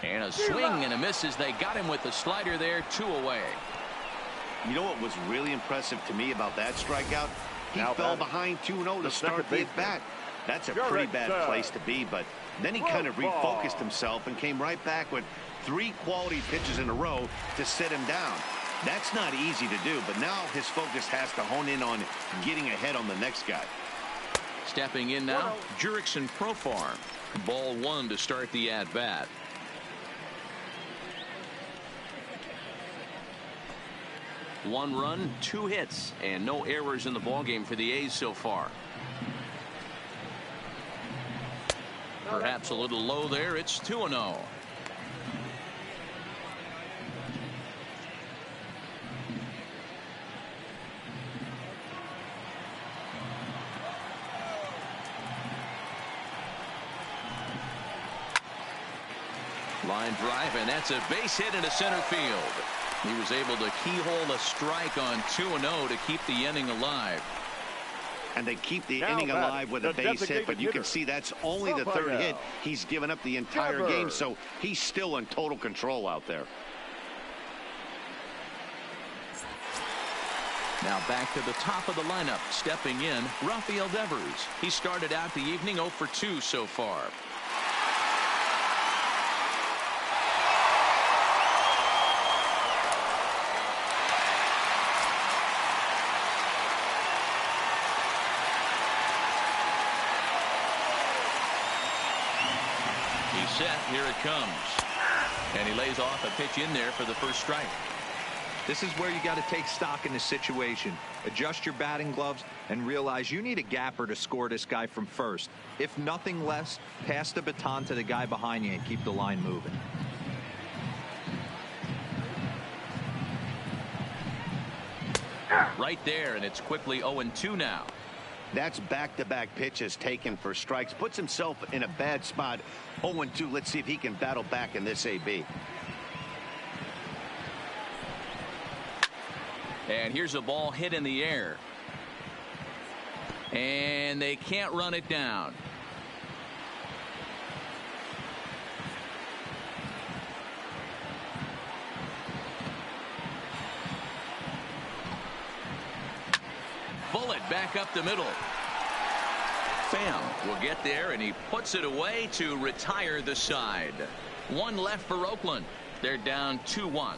And a swing and a miss as they got him with the slider there. 2 away. You know what was really impressive to me about that strikeout? He fell behind 2-0 to start the at-bat. That's a pretty bad place to be, but then he kind of refocused himself and came right back with 3 quality pitches in a row to sit him down. That's not easy to do, but now his focus has to hone in on getting ahead on the next guy. Stepping in now, Jurickson Profar. Ball 1 to start the at-bat. One run, 2 hits, and no errors in the ballgame for the A's so far. Perhaps a little low there. It's 2-0. Line drive, and that's a base hit into center field. He was able to keyhole a strike on 2-0 to keep the inning alive. And they keep the inning alive with a base hit, but you can see that's only the 3rd hit. He's given up the entire game, so he's still in total control out there. Now back to the top of the lineup. Stepping in, Rafael Devers. He started out the evening 0 for 2 so far. Set. Here it comes. And he lays off a pitch in there for the first strike. This is where you got to take stock in the situation. Adjust your batting gloves and realize you need a gapper to score this guy from first. If nothing less, pass the baton to the guy behind you and keep the line moving. Right there, and it's quickly 0-2 now. That's back-to-back pitches taken for strikes. Puts himself in a bad spot. 0-2. Let's see if he can battle back in this AB. And here's a ball hit in the air. And they can't run it down. Bullet back up the middle. Pham will get there, and he puts it away to retire the side. 1 left for Oakland. They're down 2-1.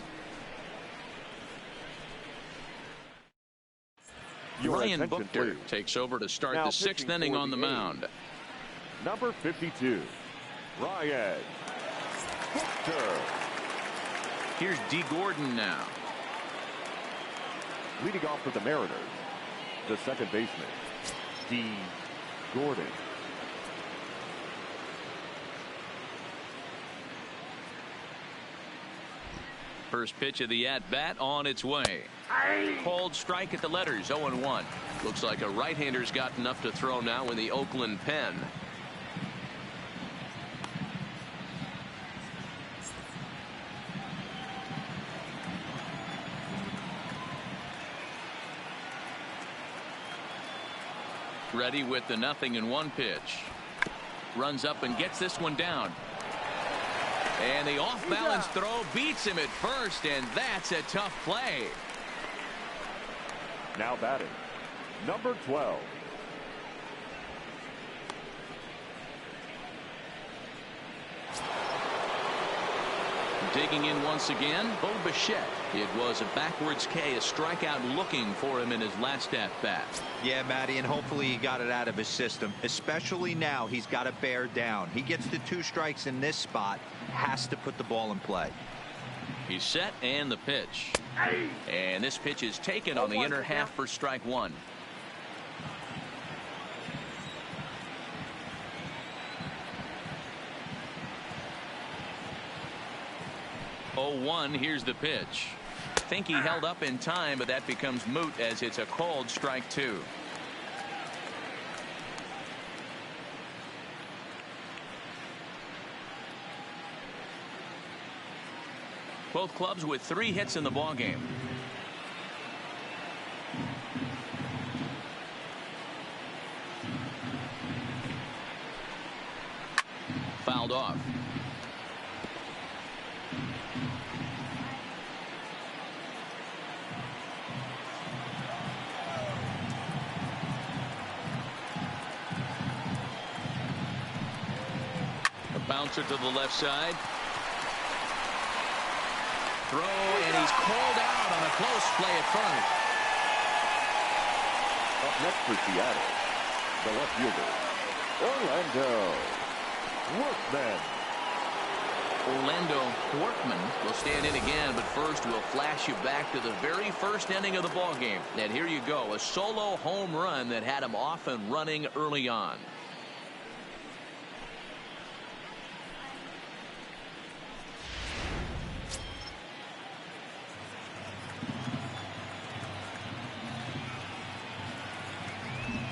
Ryan Buchter takes over to start the 6th inning on the mound. Number 52, Ryan Buchter. Here's D. Gordon now. Leading off for the Mariners, the second baseman, D. Gordon. First pitch of the at-bat on its way. Called strike at the letters, 0-1. Looks like a right-hander's got enough to throw now in the Oakland pen. Ready with the 0-1 pitch. Runs up and gets this one down. And the off-balance throw beats him at first, and that's a tough play. Now batting, number 12. Digging in once again, Bo Bichette. It was a backwards K, a strikeout looking for him in his last at-bat. Yeah, Matty, and hopefully he got it out of his system. Especially now, he's got to bear down. He gets the 2 strikes in this spot, has to put the ball in play. He's set and the pitch. And this pitch is taken on the inner half for strike one. 0-1. Here's the pitch. Think he held up in time, but that becomes moot as it's a called strike two. Both clubs with 3 hits in the ballgame. Fouled off. A bouncer to the left side. Throw, and he's called out on a close play at first. Up next for Seattle, the left fielder, Orlando Workman. Orlando Workman will stand in again, but first we'll flash you back to the very first inning of the ball game. And here you go, a solo home run that had him off and running early on.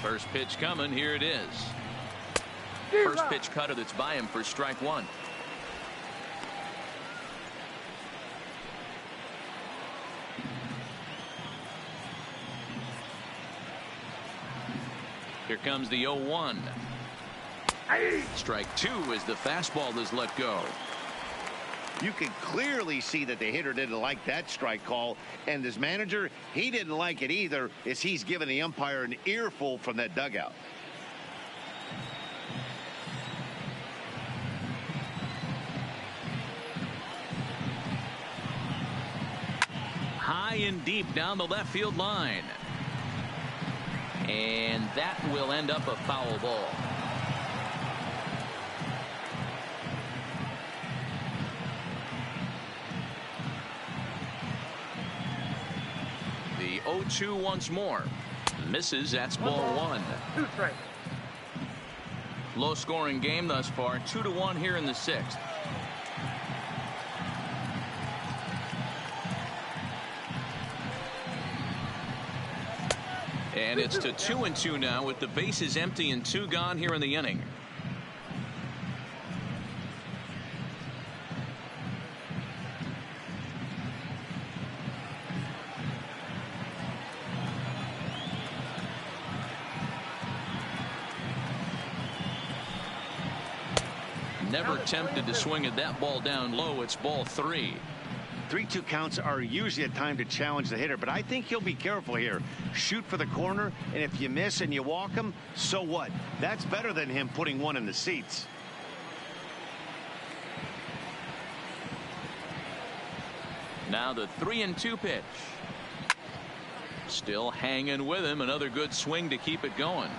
First pitch coming. Here it is. First pitch cutter that's by him for strike one. Here comes the 0-1. Strike two as the fastball is let go. You can clearly see that the hitter didn't like that strike call, and his manager, he didn't like it either, as he's giving the umpire an earful from that dugout. High and deep down the left field line. And that will end up a foul ball. The 0-2 once more. Misses. That's ball one. Low scoring game thus far. 2-1 here in the 6th. And it's to 2-2 now with the bases empty and 2 gone here in the inning. Never tempted to swing at that ball down low. It's ball 3. 3-2 counts are usually a time to challenge the hitter, but I think he'll be careful here. Shoot for the corner, and if you miss and you walk him, so what? That's better than him putting one in the seats. Now the 3-2 pitch. Still hanging with him. Another good swing to keep it going.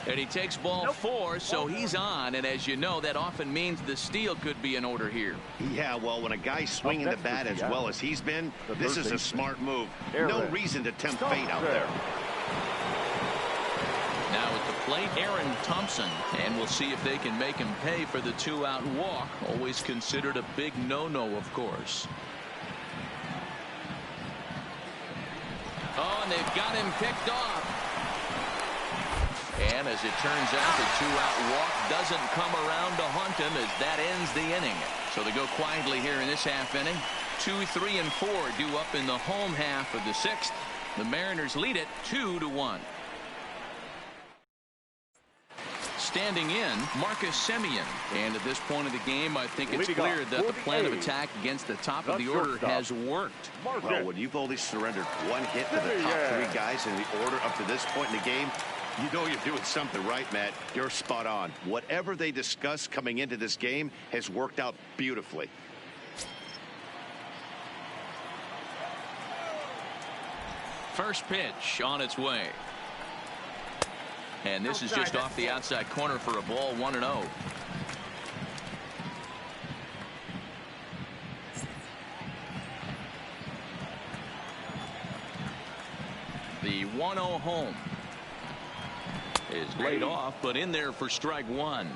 And he takes ball 4, so he's on, and as you know, that often means the steal could be in order here. Yeah, well, when a guy's swinging the bat as well as he's been, this is a smart move. No reason to tempt fate out there. Now at the plate, Aaron Thompson, and we'll see if they can make him pay for the 2-out walk. Always considered a big no-no, of course. Oh, and they've got him kicked off. And as it turns out, the 2-out walk doesn't come around to haunt him as that ends the inning. So they go quietly here in this half inning. 2, 3, and 4 due up in the home half of the 6th. The Mariners lead it 2-1. Standing in, Marcus Semien. And at this point of the game, I think it's clear that the plan of attack against the top of the order has worked. Well, when you've only surrendered 1 hit to the top 3 guys in the order up to this point in the game, you know you're doing something right, Matt. You're spot on. Whatever they discussed coming into this game has worked out beautifully. First pitch on its way. And this is just off the outside corner for a ball, 1-0. The 1-0 home is laid off, but in there for strike one.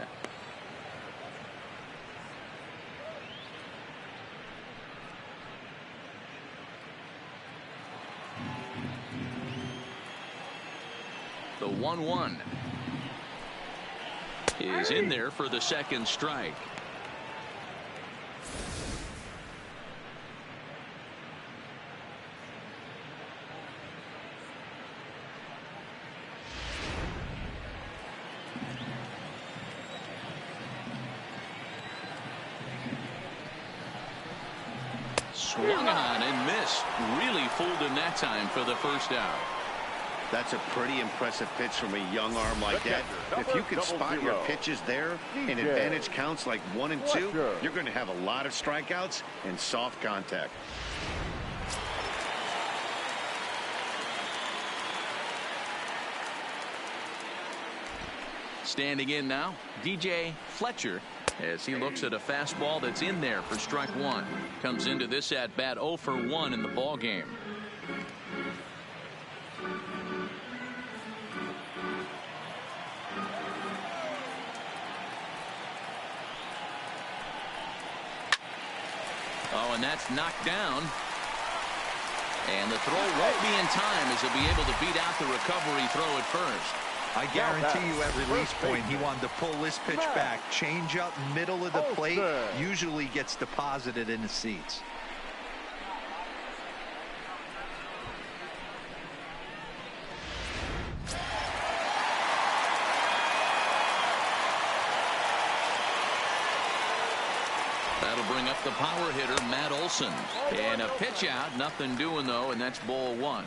The 1-1 is in there for the second strike. Swung on and missed. Really fooled him that time for the first out. That's a pretty impressive pitch from a young arm like that. If you can spot your pitches there and advantage counts like 1 and 2, you're going to have a lot of strikeouts and soft contact. Standing in now, DJ Fletcher, as he looks at a fastball that's in there for strike one. Comes into this at bat 0 for 1 in the ball game. Oh, and that's knocked down. And the throw won't be in time as he'll be able to beat out the recovery throw at first. I guarantee you at release point he wanted to pull this pitch back. Change up middle of the plate usually gets deposited in the seats. That'll bring up the power hitter, Matt Olson. And a pitch out, nothing doing though, and that's ball one.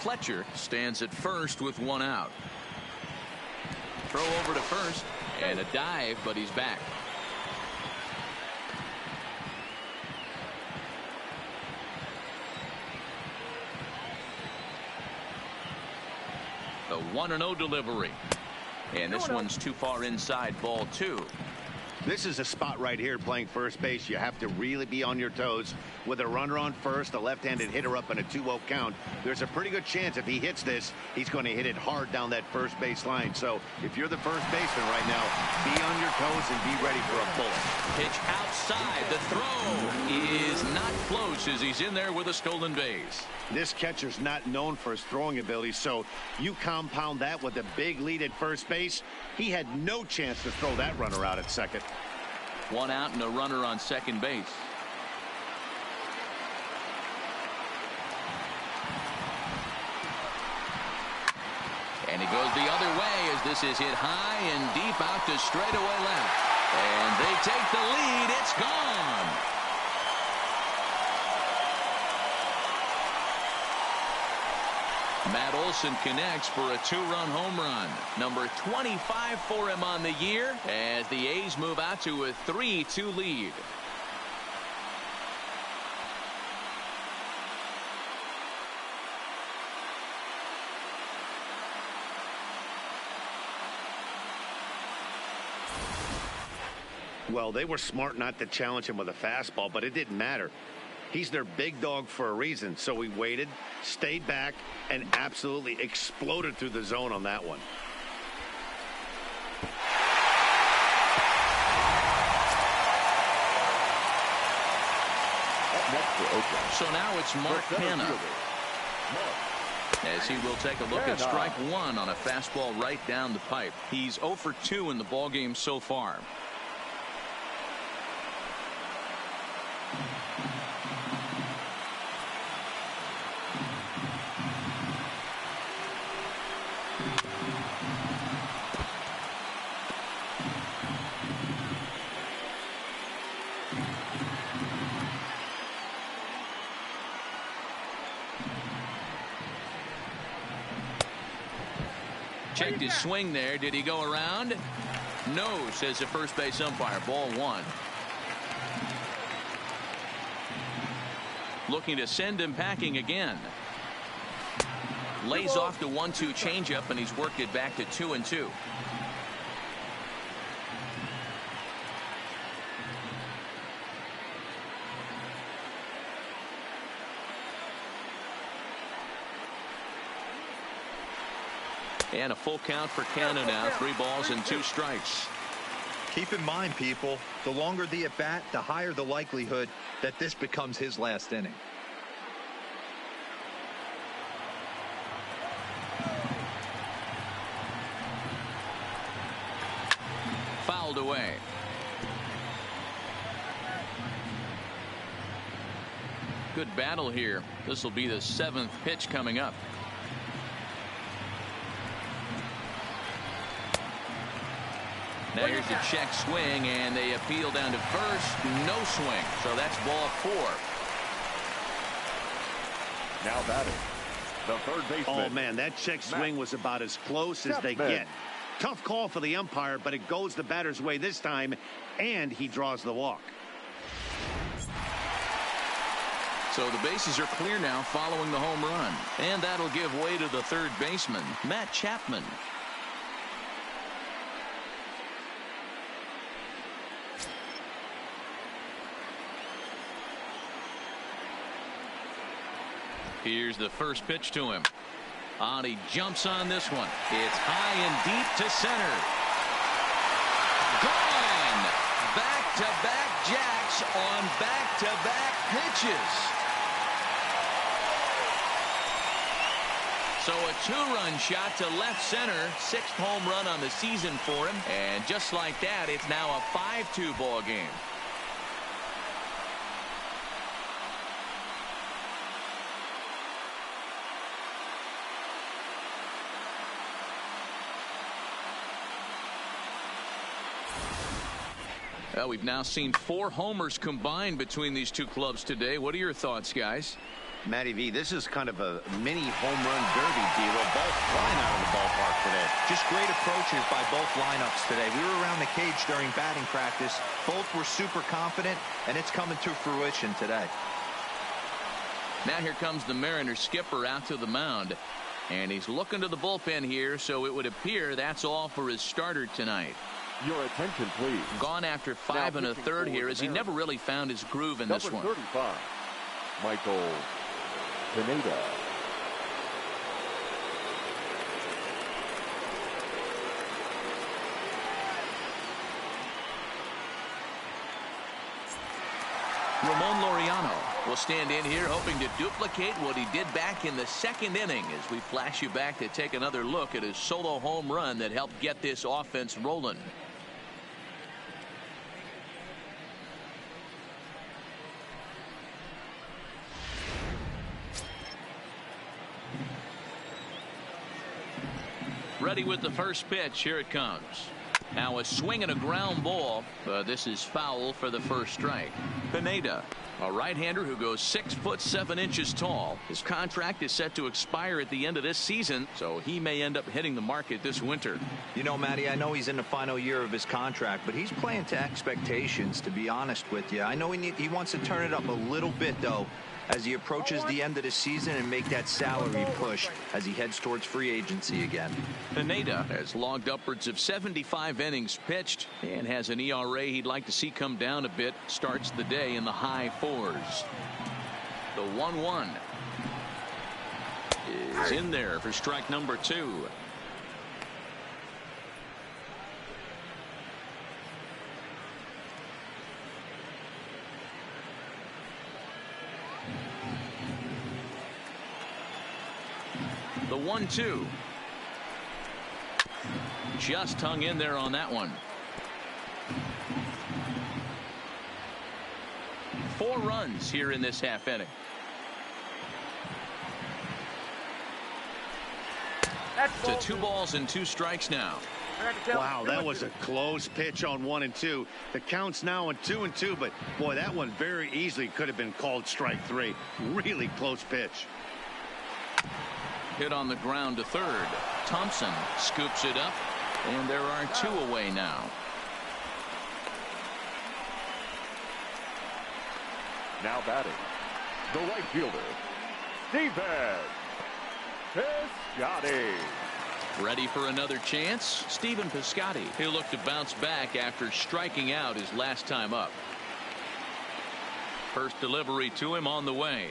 Fletcher stands at first with 1 out. Throw over to first and a dive, but he's back. The 1-0 delivery. And this one's too far inside, ball 2. This is a spot right here playing first base. You have to really be on your toes. With a runner on first, a left-handed hitter up in a 2-0 count, there's a pretty good chance if he hits this, he's going to hit it hard down that first base line. So if you're the first baseman right now, be on your toes and be ready for a bullet. Pitch outside. The throw is not close as he's in there with a stolen base. This catcher's not known for his throwing ability, so you compound that with a big lead at first base. He had no chance to throw that runner out at second. 1 out and a runner on second base. And he goes the other way as this is hit high and deep out to straightaway left. And they take the lead. It's gone. Matt Olson connects for a 2-run home run. Number 25 for him on the year as the A's move out to a 3-2 lead. Well, they were smart not to challenge him with a fastball, but it didn't matter. He's their big dog for a reason, so he waited, stayed back, and absolutely exploded through the zone on that one. So now it's Mark Hanna, as he will take a look at strike one on a fastball right down the pipe. He's 0 for 2 in the ballgame so far. Checked his swing there. Did he go around? No, says the first base umpire. Ball one. Looking to send him packing again. Lays off the 1-2 changeup, and he's worked it back to 2-2. And a full count for Canada now. 3 balls and 2 strikes. Keep in mind, people, the longer the at bat, the higher the likelihood that this becomes his last inning. Fouled away. Good battle here. This will be the 7th pitch coming up. Now here's a check swing, and they appeal down to first. No swing. So that's ball 4. Now batting, the third baseman. Oh, man, that check swing was about as close as they get. Tough call for the umpire, but it goes the batter's way this time, and he draws the walk. So the bases are clear now following the home run. And that'll give way to the third baseman, Matt Chapman. Here's the first pitch to him. And he jumps on this one. It's high and deep to center. Gone! Back-to-back jacks on back-to-back pitches. So a 2-run shot to left center. 6th home run on the season for him. And just like that, it's now a 5-2 ball game. Well, we've now seen 4 homers combined between these two clubs today. What are your thoughts, guys? Matty V, this is kind of a mini home run derby deal. Both flying out of the ballpark today. Just great approaches by both lineups today. We were around the cage during batting practice. Both were super confident, and it's coming to fruition today. Now here comes the Mariners skipper out to the mound. And he's looking to the bullpen here, so it would appear that's all for his starter tonight. Your attention, please. Gone after 5 1/3 here, as he never really found his groove in this one. Number 35, Michael Pineda. Ramon Laureano will stand in here hoping to duplicate what he did back in the 2nd inning as we flash you back to take another look at his solo home run that helped get this offense rolling. Ready with the first pitch. Here it comes. Now a swing and a ground ball. This is foul for the first strike. Pineda, a right-hander who goes 6'7" tall. His contract is set to expire at the end of this season, so he may end up hitting the market this winter. You know, Matty, I know he's in the final year of his contract, but he's playing to expectations, to be honest with you. I know he wants to turn it up a little bit, though, as he approaches the end of the season and make that salary push as he heads towards free agency again. Pineda has logged upwards of 75 innings pitched and has an ERA he'd like to see come down a bit. Starts the day in the high 4s. The 1-1 is in there for strike number 2. The 1-2. Just hung in there on that one. 4 runs here in this half inning. To 2 balls and 2 strikes now. Wow, that was a close pitch on 1 and 2. The count's now on 2 and 2, but boy, that one very easily could have been called strike 3. Really close pitch. Hit on the ground to third. Thompson scoops it up. And there are 2 away now. Now batting, the right fielder, Stephen Piscotty. Ready for another chance? Stephen Piscotty. He'll look to bounce back after striking out his last time up. First delivery to him on the way.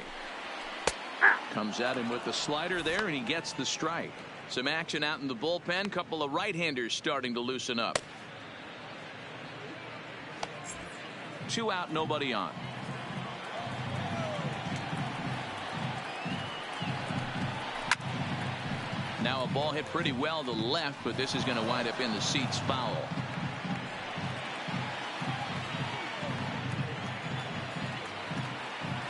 Comes at him with the slider there, and he gets the strike. Some action out in the bullpen. Couple of right-handers starting to loosen up. 2 out, nobody on. Now a ball hit pretty well to the left, but this is going to wind up in the seats foul.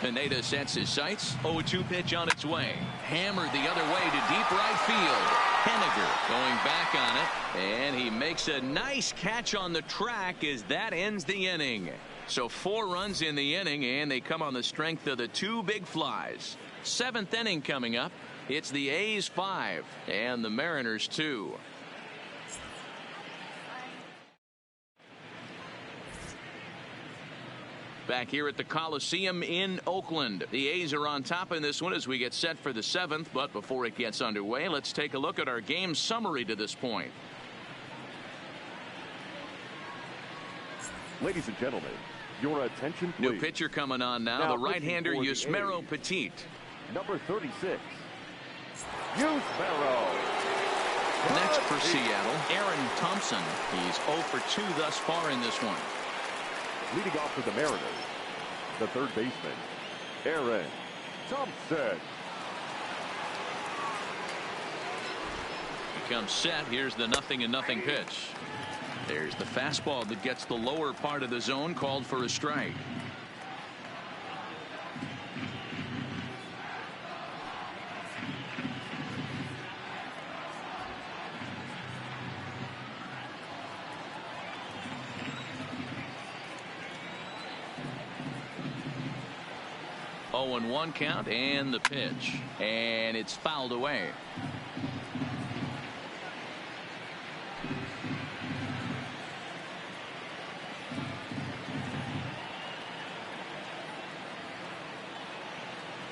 Pineda sets his sights. 0-2 pitch on its way. Hammered the other way to deep right field. Henniger going back on it, and he makes a nice catch on the track as that ends the inning. So 4 runs in the inning, and they come on the strength of the 2 big flies. 7th inning coming up. It's the A's 5 and the Mariners 2. Back here at the Coliseum in Oakland. The A's are on top in this one as we get set for the 7th. But before it gets underway, let's take a look at our game summary to this point. Ladies and gentlemen, your attention please. New pitcher coming on now the right-hander Yusmeiro Petit. Number 36, Yusmeiro. Next for Seattle, Aaron Thompson. He's 0 for 2 thus far in this one. Leading off for the Mariners, the third baseman, Aaron Thompson. He comes set. Here's the 0-0 pitch. There's the fastball that gets the lower part of the zone, called for a strike. Oh, and 1 count, and the pitch, and it's fouled away.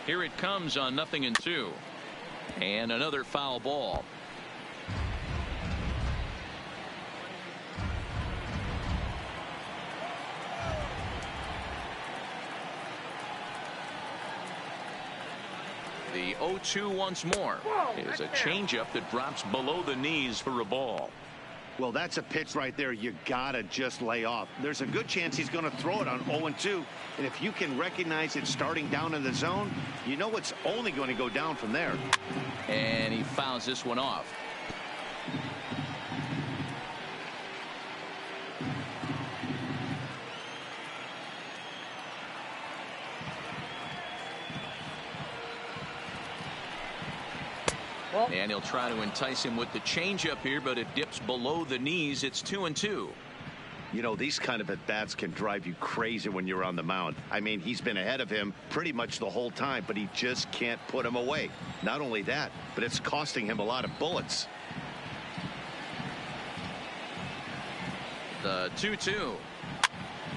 Here it comes on 0-2, and another foul ball. The 0-2 once more is a changeup that drops below the knees for a ball. Well, that's a pitch right there you gotta just lay off. There's a good chance he's going to throw it on 0-2, and if you can recognize it starting down in the zone, you know it's only going to go down from there. And he fouls this one off. And he'll try to entice him with the changeup here, but it dips below the knees. It's 2-2. You know, these kind of at-bats can drive you crazy when you're on the mound. I mean, he's been ahead of him pretty much the whole time, but he just can't put him away. Not only that, but it's costing him a lot of bullets. The 2-2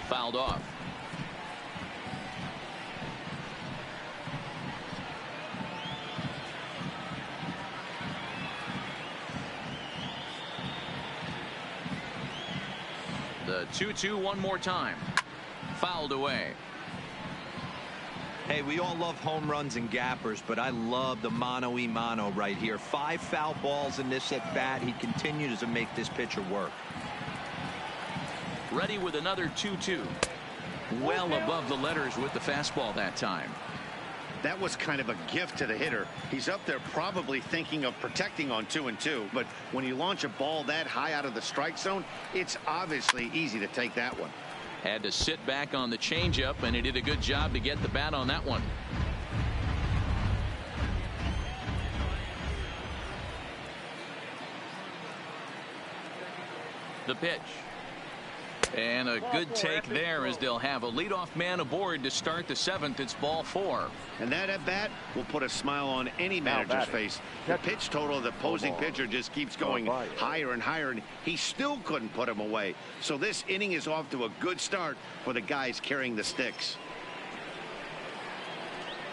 fouled off. The 2-2 one more time. Fouled away. Hey, we all love home runs and gappers, but I love the mano-y-mano right here. 5 foul balls in this at bat. He continues to make this pitcher work. Ready with another 2-2. Well above the letters with the fastball that time. That was kind of a gift to the hitter. He's up there probably thinking of protecting on 2-2, but when you launch a ball that high out of the strike zone, it's obviously easy to take that one. Had to sit back on the changeup, and he did a good job to get the bat on that one. The pitch. And a good take there as they'll have a leadoff man aboard to start the 7th. It's ball 4. And that at bat will put a smile on any manager's face. The pitch total of the opposing pitcher just keeps going higher and higher, and he still couldn't put him away. So this inning is off to a good start for the guys carrying the sticks.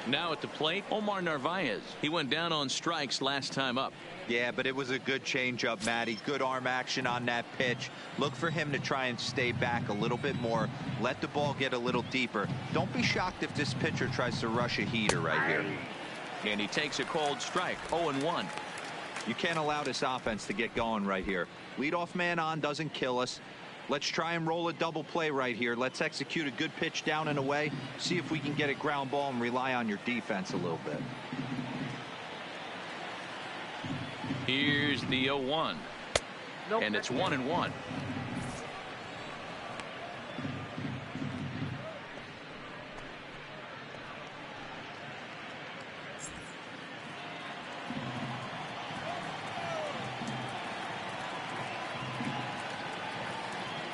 Now at the plate, Omar Narvaez. He went down on strikes last time up. Yeah, but it was a good changeup, Matty. Good arm action on that pitch. Look for him to try and stay back a little bit more. Let the ball get a little deeper. Don't be shocked if this pitcher tries to rush a heater right here. And he takes a cold strike. 0-1. You can't allow this offense to get going right here. Leadoff man on doesn't kill us. Let's try and roll a double play right here. Let's execute a good pitch down and away. See if we can get a ground ball and rely on your defense a little bit. Here's the 0-1. And it's 1-1.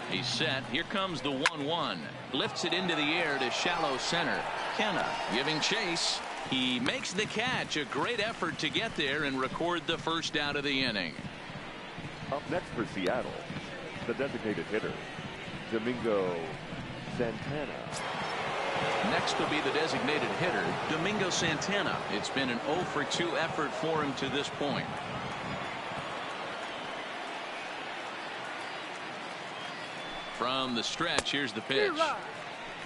He's set. Here comes the 1-1. Lifts it into the air to shallow center. Kenna giving chase. He makes the catch. A great effort to get there and record the first out of the inning. Up next for Seattle, the designated hitter, Domingo Santana. Next will be the designated hitter, Domingo Santana. It's been an 0-for-2 effort for him to this point. From the stretch, here's the pitch.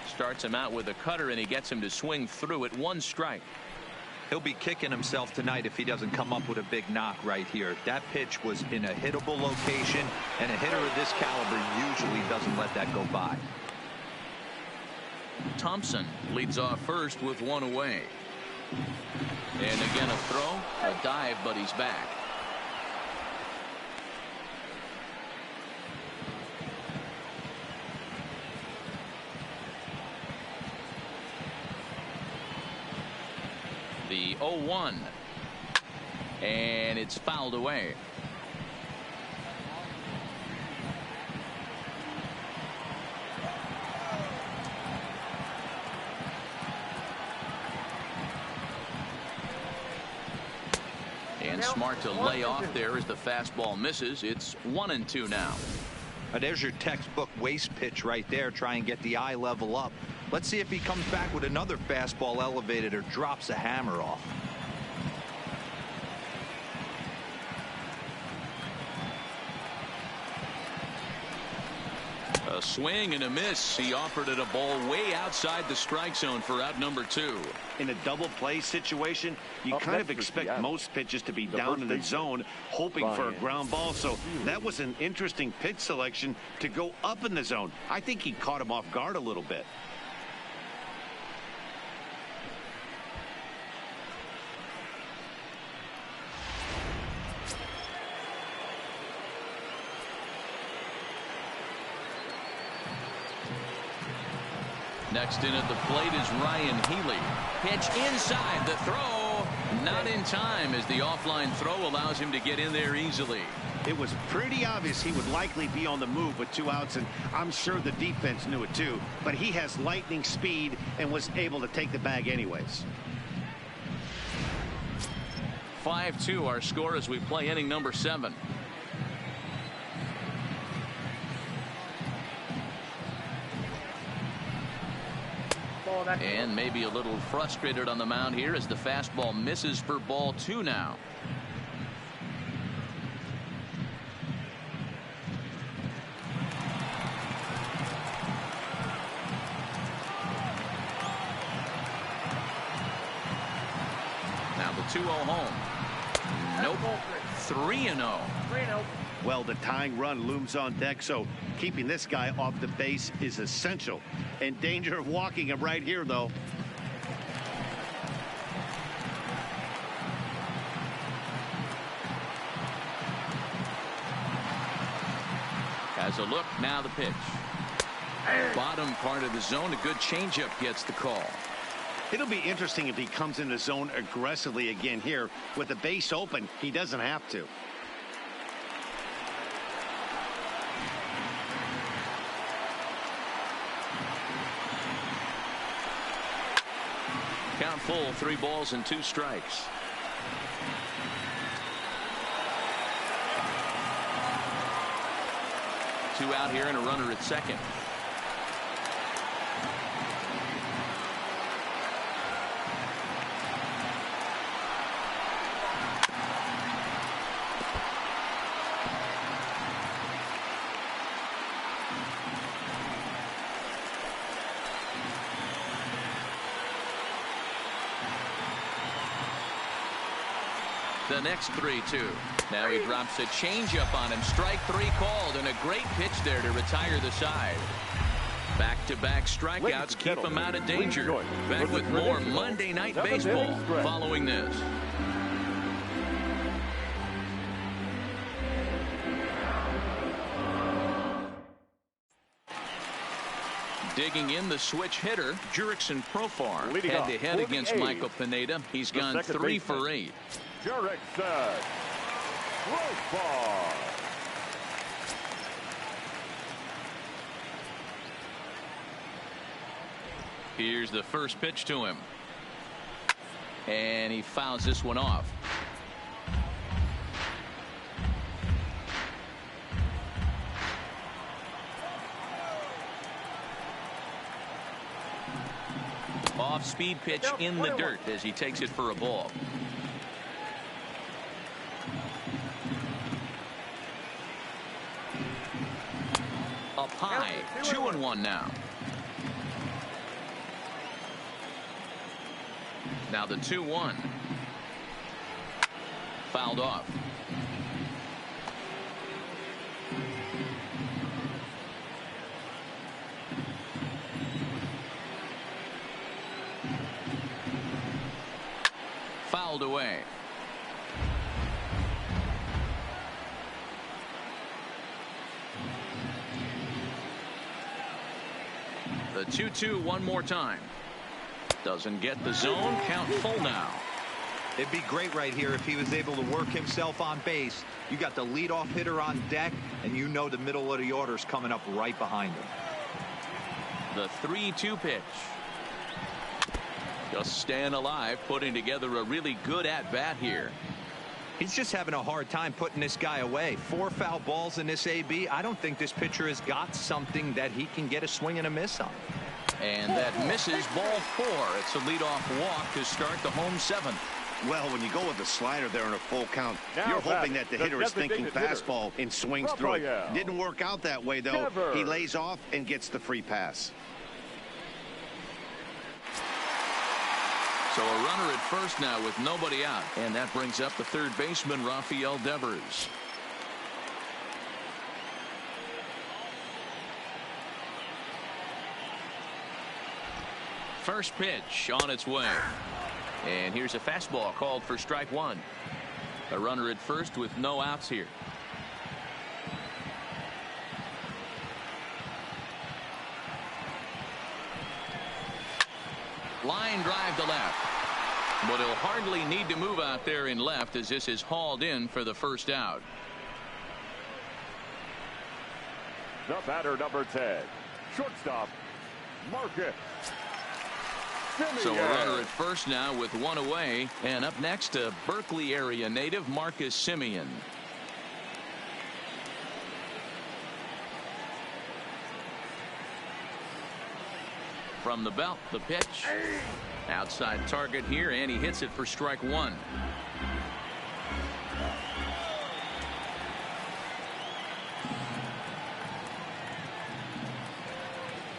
Starts him out with a cutter, and he gets him to swing through it. 1 strike. He'll be kicking himself tonight if he doesn't come up with a big knock right here. That pitch was in a hittable location, and a hitter of this caliber usually doesn't let that go by. Thompson leads off first with 1 away. And again a throw, a dive, but he's back. The 0-1, and it's fouled away. And smart to lay off there as the fastball misses. It's 1-2 now. There's your textbook waste pitch right there. Try and get the eye level up. Let's see if he comes back with another fastball elevated or drops a hammer off. A swing and a miss. He offered it a ball way outside the strike zone for out number 2. In a double play situation, you kind of expect most pitches to be down in the zone, hoping for a ground ball. So that was an interesting pitch selection to go up in the zone. I think he caught him off guard a little bit. Next in at the plate is Ryan Healy. Pitch inside, the throw not in time as the offline throw allows him to get in there easily. It was pretty obvious he would likely be on the move with 2 outs, and I'm sure the defense knew it too, but he has lightning speed and was able to take the bag anyways. 5-2 our score as we play inning number 7. And maybe a little frustrated on the mound here as the fastball misses for ball 2 now. Now the 2-0 home. Nope. 3-0. Well, the tying run looms on deck, so keeping this guy off the base is essential. In danger of walking him right here, though. Has a look, now the pitch. Bottom part of the zone, a good changeup gets the call. It'll be interesting if he comes in the zone aggressively again here. With the base open, he doesn't have to. Count full, 3 balls and 2 strikes. Two out here and a runner at second. The next 3-2. Now he drops a changeup on him. Strike 3 called, and a great pitch there to retire the side. Back-to-back strikeouts keep him out of danger. Back with more Monday Night Baseball following this. Digging in the switch hitter, Jurickson Profar, head-to-head against Michael Pineda. He's gone 3 for 8. Jurickson Profar. Here's the first pitch to him. And he fouls this one off. Off-speed pitch in the dirt as he takes it for a ball. Up high, 2-1 now. Now the 2-1. Fouled off. Fouled away. The 2-2 one more time. Doesn't get the zone. Count full now. It'd be great right here if he was able to work himself on base. You got the leadoff hitter on deck, and you know the middle of the order is coming up right behind him. The 3-2 pitch. Just staying alive, putting together a really good at-bat here. He's just having a hard time putting this guy away. 4 foul balls in this AB. I don't think this pitcher has got something that he can get a swing and a miss on. And that misses, ball 4. It's a leadoff walk to start the home 7th. Well, when you go with the slider there in a full count, you're hoping that the hitter is thinking fastball and swings through it. Didn't work out that way, though. He lays off and gets the free pass. So a runner at first now with nobody out. And that brings up the third baseman, Rafael Devers. First pitch on its way. And here's a fastball called for strike 1. A runner at first with no outs here. Line drive to left. But he'll hardly need to move out there in left as this is hauled in for the first out. The batter, number 10, shortstop, Marcus Simeon. So a runner at first now with 1 away. And up next, a Berkeley area native, Marcus Simeon. From the belt, the pitch. Outside target here, and he hits it for strike 1.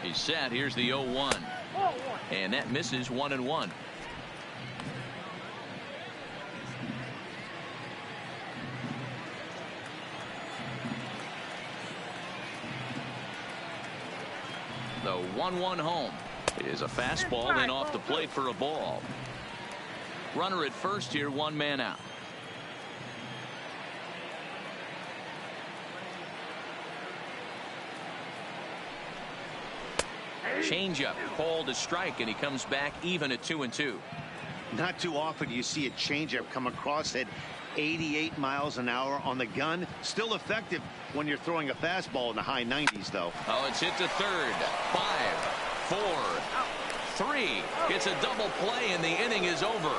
He's set. Here's the 0-1. And that misses 1-1. The 1-1 home. It is a fastball and off the plate for a ball. Runner at first here, 1 man out. Changeup called a strike, and he comes back even at 2-2. Not too often you see a changeup come across at 88 miles an hour on the gun. Still effective when you're throwing a fastball in the high 90s, though. Oh, it's hit to third. 5, 4, 3. It's a double play, and the inning is over.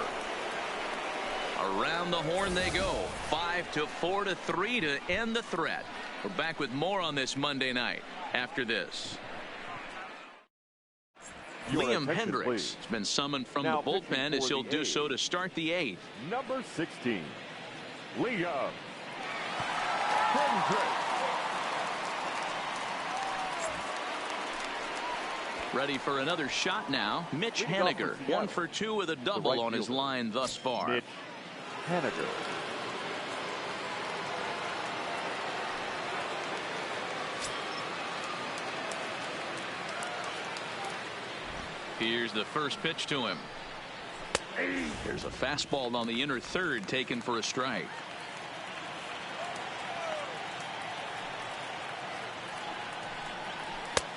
Around the horn they go. 5-4 to 3 to end the threat. We're back with more on this Monday night after this. Liam Hendricks has been summoned from the bullpen as he'll do so to start the 8th. Number 16, Liam Hendricks. Ready for another shot now. Mitch Haniger, 1 for 2 with a double on his line thus far. Mitch Haniger. Here's the first pitch to him. There's a fastball on the inner third taken for a strike.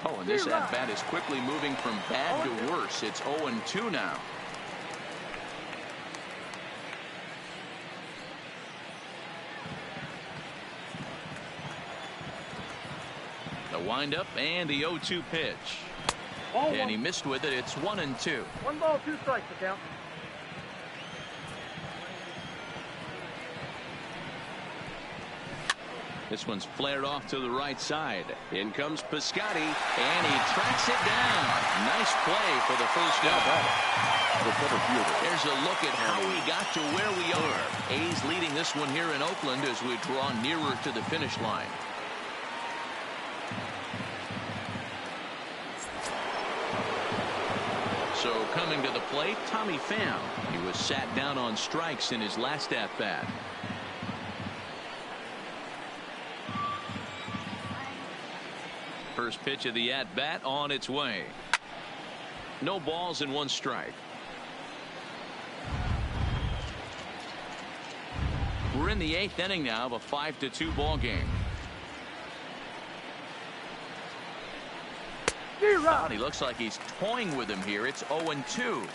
Oh, and this at-bat is quickly moving from bad to worse. It's 0-2 now. The windup and the 0-2 pitch. And he missed with it. It's 1-2. 1 ball, 2 strikes to count. This one's flared off to the right side. In comes Piscotty, and he tracks it down. Nice play for the first out. There's a look at how we got to where we are. A's leading this one here in Oakland as we draw nearer to the finish line. So coming to the plate, Tommy Pham. He was sat down on strikes in his last at-bat. First pitch of the at-bat on its way. No balls and 1 strike. We're in the 8th inning now of a 5-2 ball game. He looks like he's toying with him here. It's 0-2.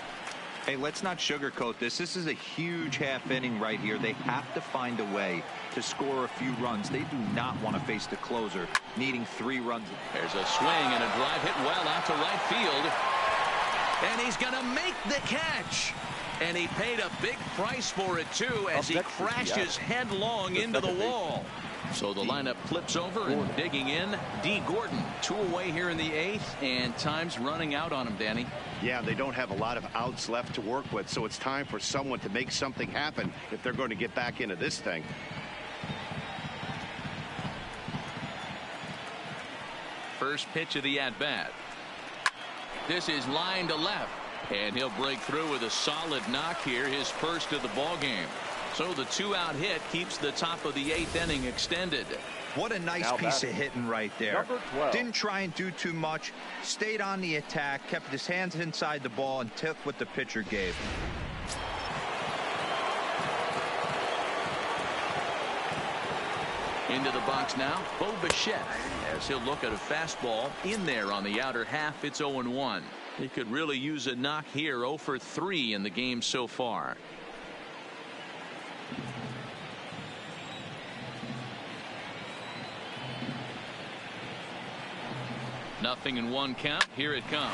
Hey, let's not sugarcoat this. This is a huge half inning right here. They have to find a way to score a few runs. They do not want to face the closer, needing 3 runs. There's a swing and a drive hit well out to right field. And he's going to make the catch. And he paid a big price for it, too, as he crashes headlong into the wall. So the lineup flips over and digging in. D. Gordon, 2 away here in the 8th, and time's running out on him, Danny. Yeah, they don't have a lot of outs left to work with, so it's time for someone to make something happen if they're going to get back into this thing. First pitch of the at-bat. This is line to left, and he'll break through with a solid knock here, his first of the ball game. So the 2-out hit keeps the top of the 8th inning extended. What a nice piece of hitting right there. Didn't try and do too much. Stayed on the attack, kept his hands inside the ball, and took what the pitcher gave. Into the box now, Bo Bichette, as he'll look at a fastball in there on the outer half. It's 0-1. He could really use a knock here. 0 for 3 in the game so far. Nothing in 1 count. Here it comes.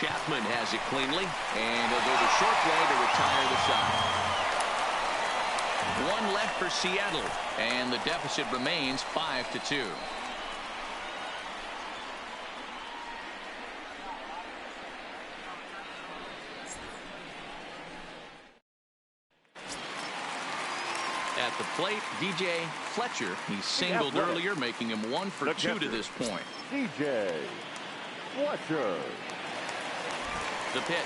Chapman has it cleanly, and he'll go the short way to retire the side. 1 left for Seattle, and the deficit remains 5-2. At the plate, DJ Fletcher. He singled earlier, making him 1 for 2 to this point. DJ Fletcher. The pitch.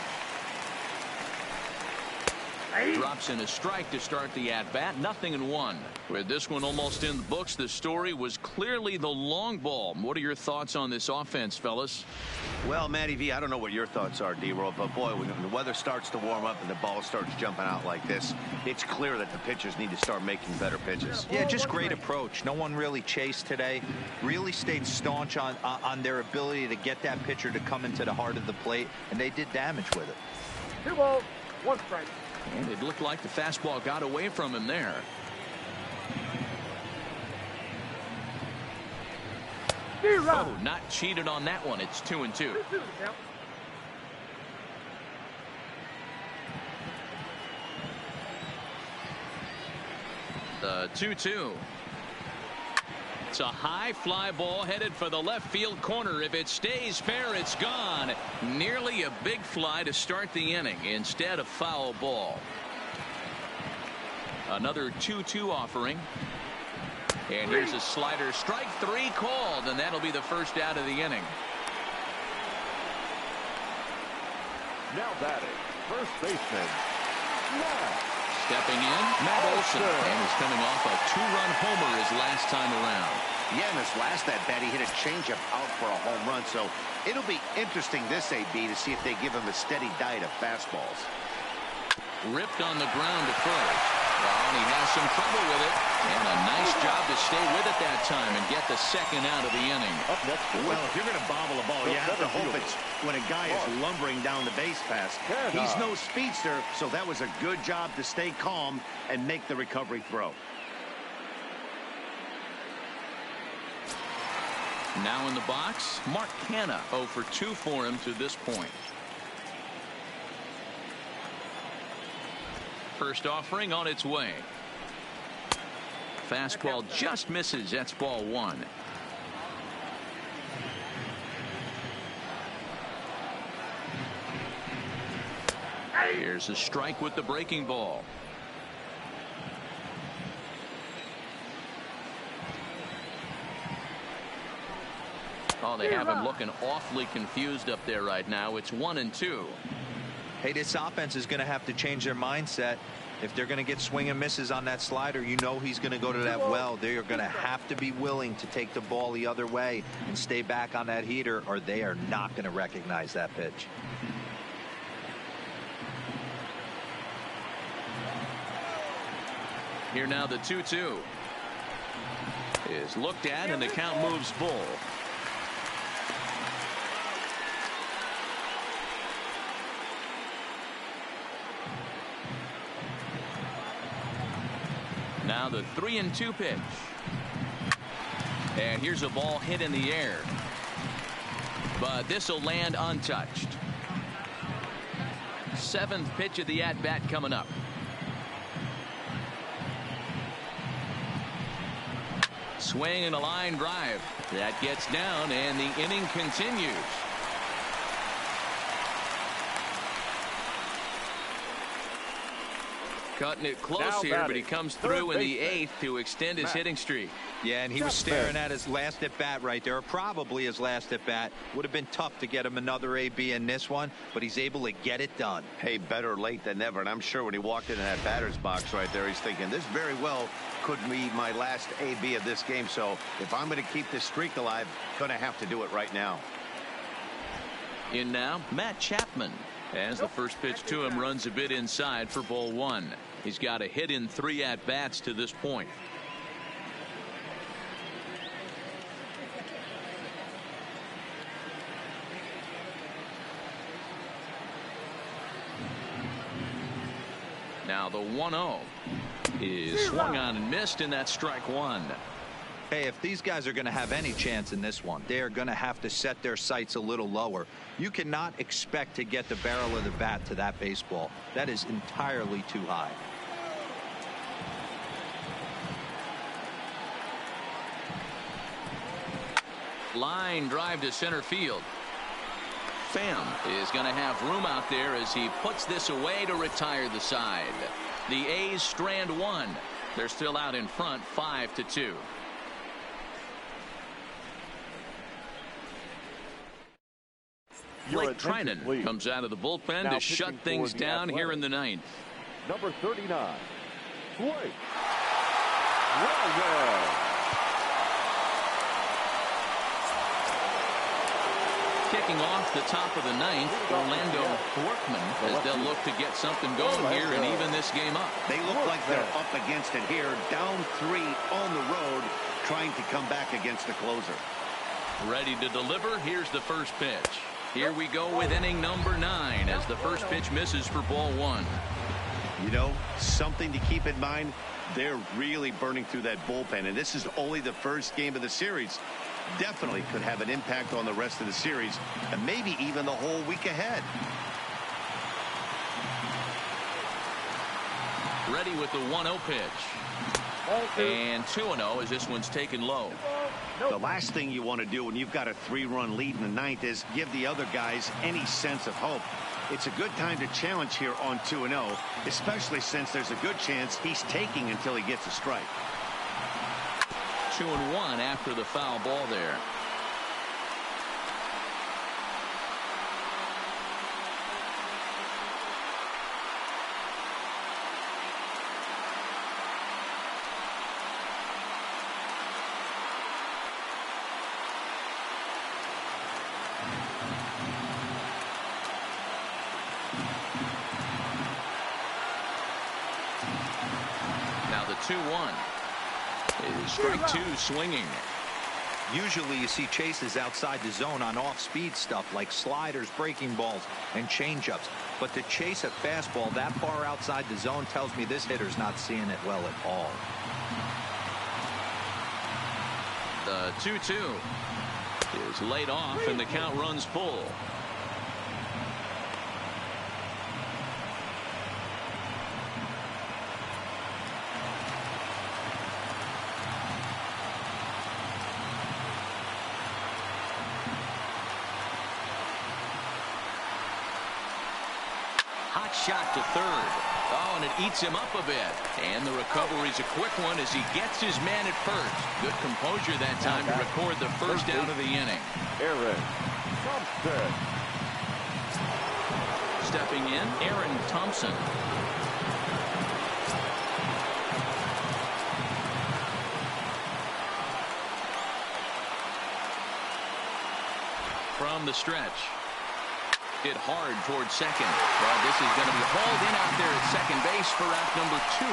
Drops in a strike to start the at-bat. 0-1. With this one almost in the books, the story was clearly the long ball. What are your thoughts on this offense, fellas? Well, Matty V, I don't know what your thoughts are, D-Roll, but boy, when the weather starts to warm up and the ball starts jumping out like this, it's clear that the pitchers need to start making better pitches. Yeah, just great approach. No one really chased today. Really stayed staunch on their ability to get that pitcher to come into the heart of the plate, and they did damage with it. 2 balls, 1 strike. And it looked like the fastball got away from him there. Oh, not cheated on that one. It's 2-2. The 2-2. It's a high fly ball headed for the left field corner. If it stays fair, it's gone. Nearly a big fly to start the inning instead of foul ball. Another 2-2 offering. And here's a slider. Strike 3 called, and that'll be the first out of the inning. Now batting, first baseman, Matt. Stepping in, Matt Olson, and he's coming off a 2-run homer his last time around. Yeah, in his last at-bat, he hit a changeup out for a home run, so it'll be interesting this AB to see if they give him a steady diet of fastballs. Ripped on the ground to first. And he has some trouble with it. And a nice job to stay with it that time and get the second out of the inning. Up next, well, if you're going to bobble a ball, you have to hope it's when a guy is lumbering down the base pass. He's no speedster, so that was a good job to stay calm and make the recovery throw. Now in the box, Mark Canha 0 for 2 for him to this point. First offering on its way. Fastball just misses. That's ball 1. Here's a strike with the breaking ball. Oh, they have him looking awfully confused up there right now. It's 1-2. Hey, this offense is going to have to change their mindset. If they're going to get swing and misses on that slider, you know he's going to go to that well. They are going to have to be willing to take the ball the other way and stay back on that heater, or they are not going to recognize that pitch. Here now the 2-2 is looked at, and the count moves full. Now the 3-2 pitch. And here's a ball hit in the air. But this will land untouched. 7th pitch of the at-bat coming up. Swing and a line drive. That gets down, and the inning continues. Cutting it close here, but he comes through in the 8th to extend his hitting streak. Yeah, and he was staring at his last at bat right there, or probably his last at bat. Would have been tough to get him another AB in this one, but he's able to get it done. Hey, better late than never. And I'm sure when he walked into that batter's box right there, he's thinking this very well could be my last AB of this game. So if I'm going to keep this streak alive, going to have to do it right now. In now, Matt Chapman. As the first pitch to him runs a bit inside for ball 1. He's got a hit in 3 at-bats to this point. Now the 1-0 is swung on and missed, and that's strike 1. Hey, if these guys are going to have any chance in this one, they are going to have to set their sights a little lower. You cannot expect to get the barrel of the bat to that baseball. That is entirely too high. Line drive to center field. Pham is going to have room out there as he puts this away to retire the side. The A's strand 1. They're still out in front 5-2. Blake Trinan comes out of the bullpen to shut things down here in the 9th. Number 39, Blake Trinan. Kicking off the top of the 9th, Orlando Workman, as they'll look to get something going here and even this game up. They look like they're up against it here, down 3 on the road, trying to come back against the closer. Ready to deliver. Here's the first pitch. Here we go with inning number 9 as the first pitch misses for ball 1. You know, something to keep in mind, they're really burning through that bullpen, and this is only the first game of the series. Definitely could have an impact on the rest of the series and maybe even the whole week ahead. Ready with the 1-0 pitch. Ball two. And 2-0 as this one's taken low. The last thing you want to do when you've got a 3-run lead in the ninth is give the other guys any sense of hope. It's a good time to challenge here on 2-0, especially since there's a good chance he's taking until he gets a strike. 2-1 after the foul ball there. Now the 2-1 is strike two swinging. Usually you see chases outside the zone on off-speed stuff like sliders, breaking balls, and changeups. But to chase a fastball that far outside the zone tells me this hitter's not seeing it well at all. The 2-2 is laid off and the count runs full. Hot shot to third. Oh, and it eats him up a bit. And the recovery's a quick one as he gets his man at first. Good composure that time to record the first out of the inning. Aaron Thompson. Stepping in, Aaron Thompson. From the stretch. Hit hard towards second. Well, this is going to be hauled in out there at second base for out number 2.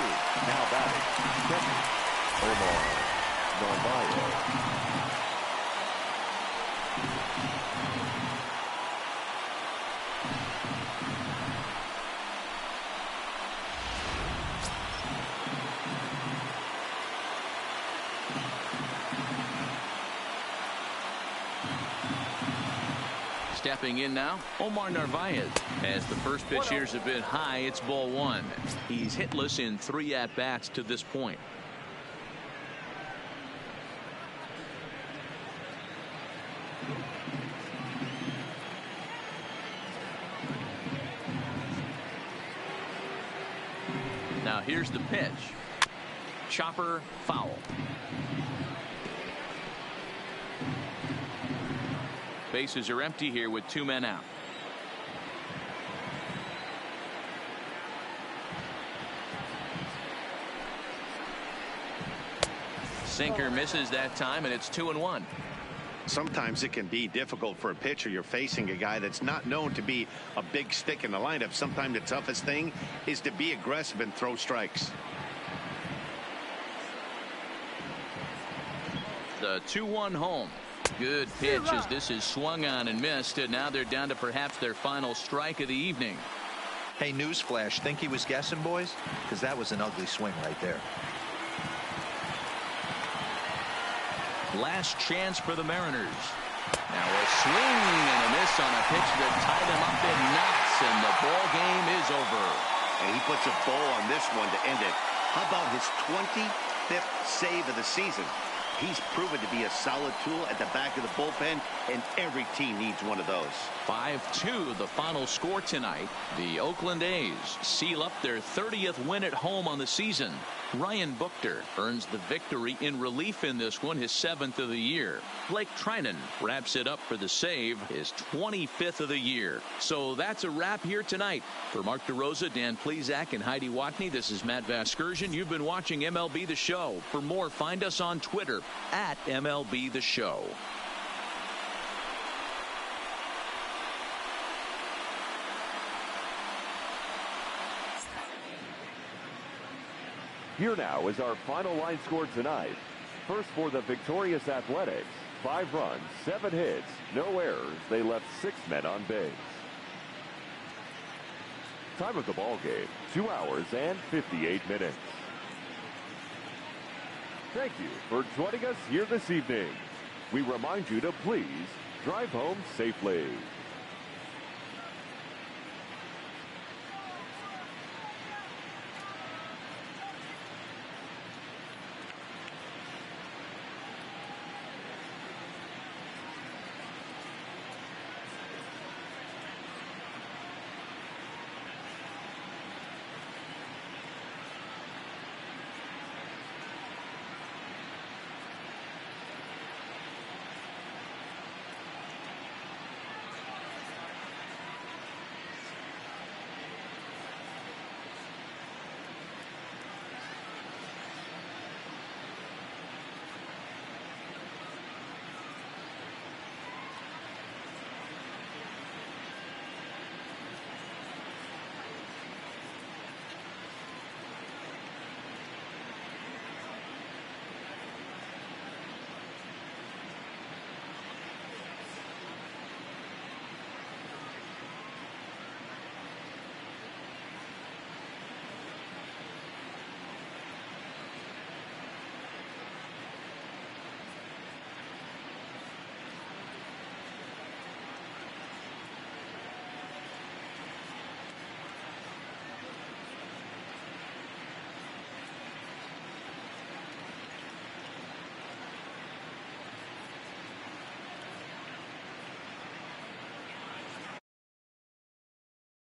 Now batting second, Omar Narvaez. Stepping in now, Omar Narvaez. As the first pitch here is a bit high, it's ball 1. He's hitless in 3 at-bats to this point. Now here's the pitch. Chopper foul. Bases are empty here with 2 men out. Sinker misses that time, and it's 2-1. Sometimes it can be difficult for a pitcher. You're facing a guy that's not known to be a big stick in the lineup. Sometimes the toughest thing is to be aggressive and throw strikes. The 2-1 home. Good pitch as this is swung on and missed, and now they're down to perhaps their final strike of the evening. Hey, newsflash, think he was guessing, boys? Because that was an ugly swing right there. Last chance for the Mariners. Now a swing and a miss on a pitch that tied him up in knots, and the ball game is over. And he puts a bow on this one to end it. How about his 25th save of the season? He's proven to be a solid tool at the back of the bullpen, and every team needs one of those. 5-2 the final score tonight. The Oakland A's seal up their 30th win at home on the season. Ryan Buchter earns the victory in relief in this one, his 7th of the year. Blake Trinan wraps it up for the save, his 25th of the year. So that's a wrap here tonight. For Mark DeRosa, Dan Plesac, and Heidi Watney, this is Matt Vasgersian. You've been watching MLB The Show. For more, find us on Twitter at MLB The Show. Here now is our final line score tonight. First for the victorious Athletics. 5 runs, 7 hits, no errors. They left 6 men on base. Time of the ball game, 2 hours and 58 minutes. Thank you for joining us here this evening. We remind you to please drive home safely.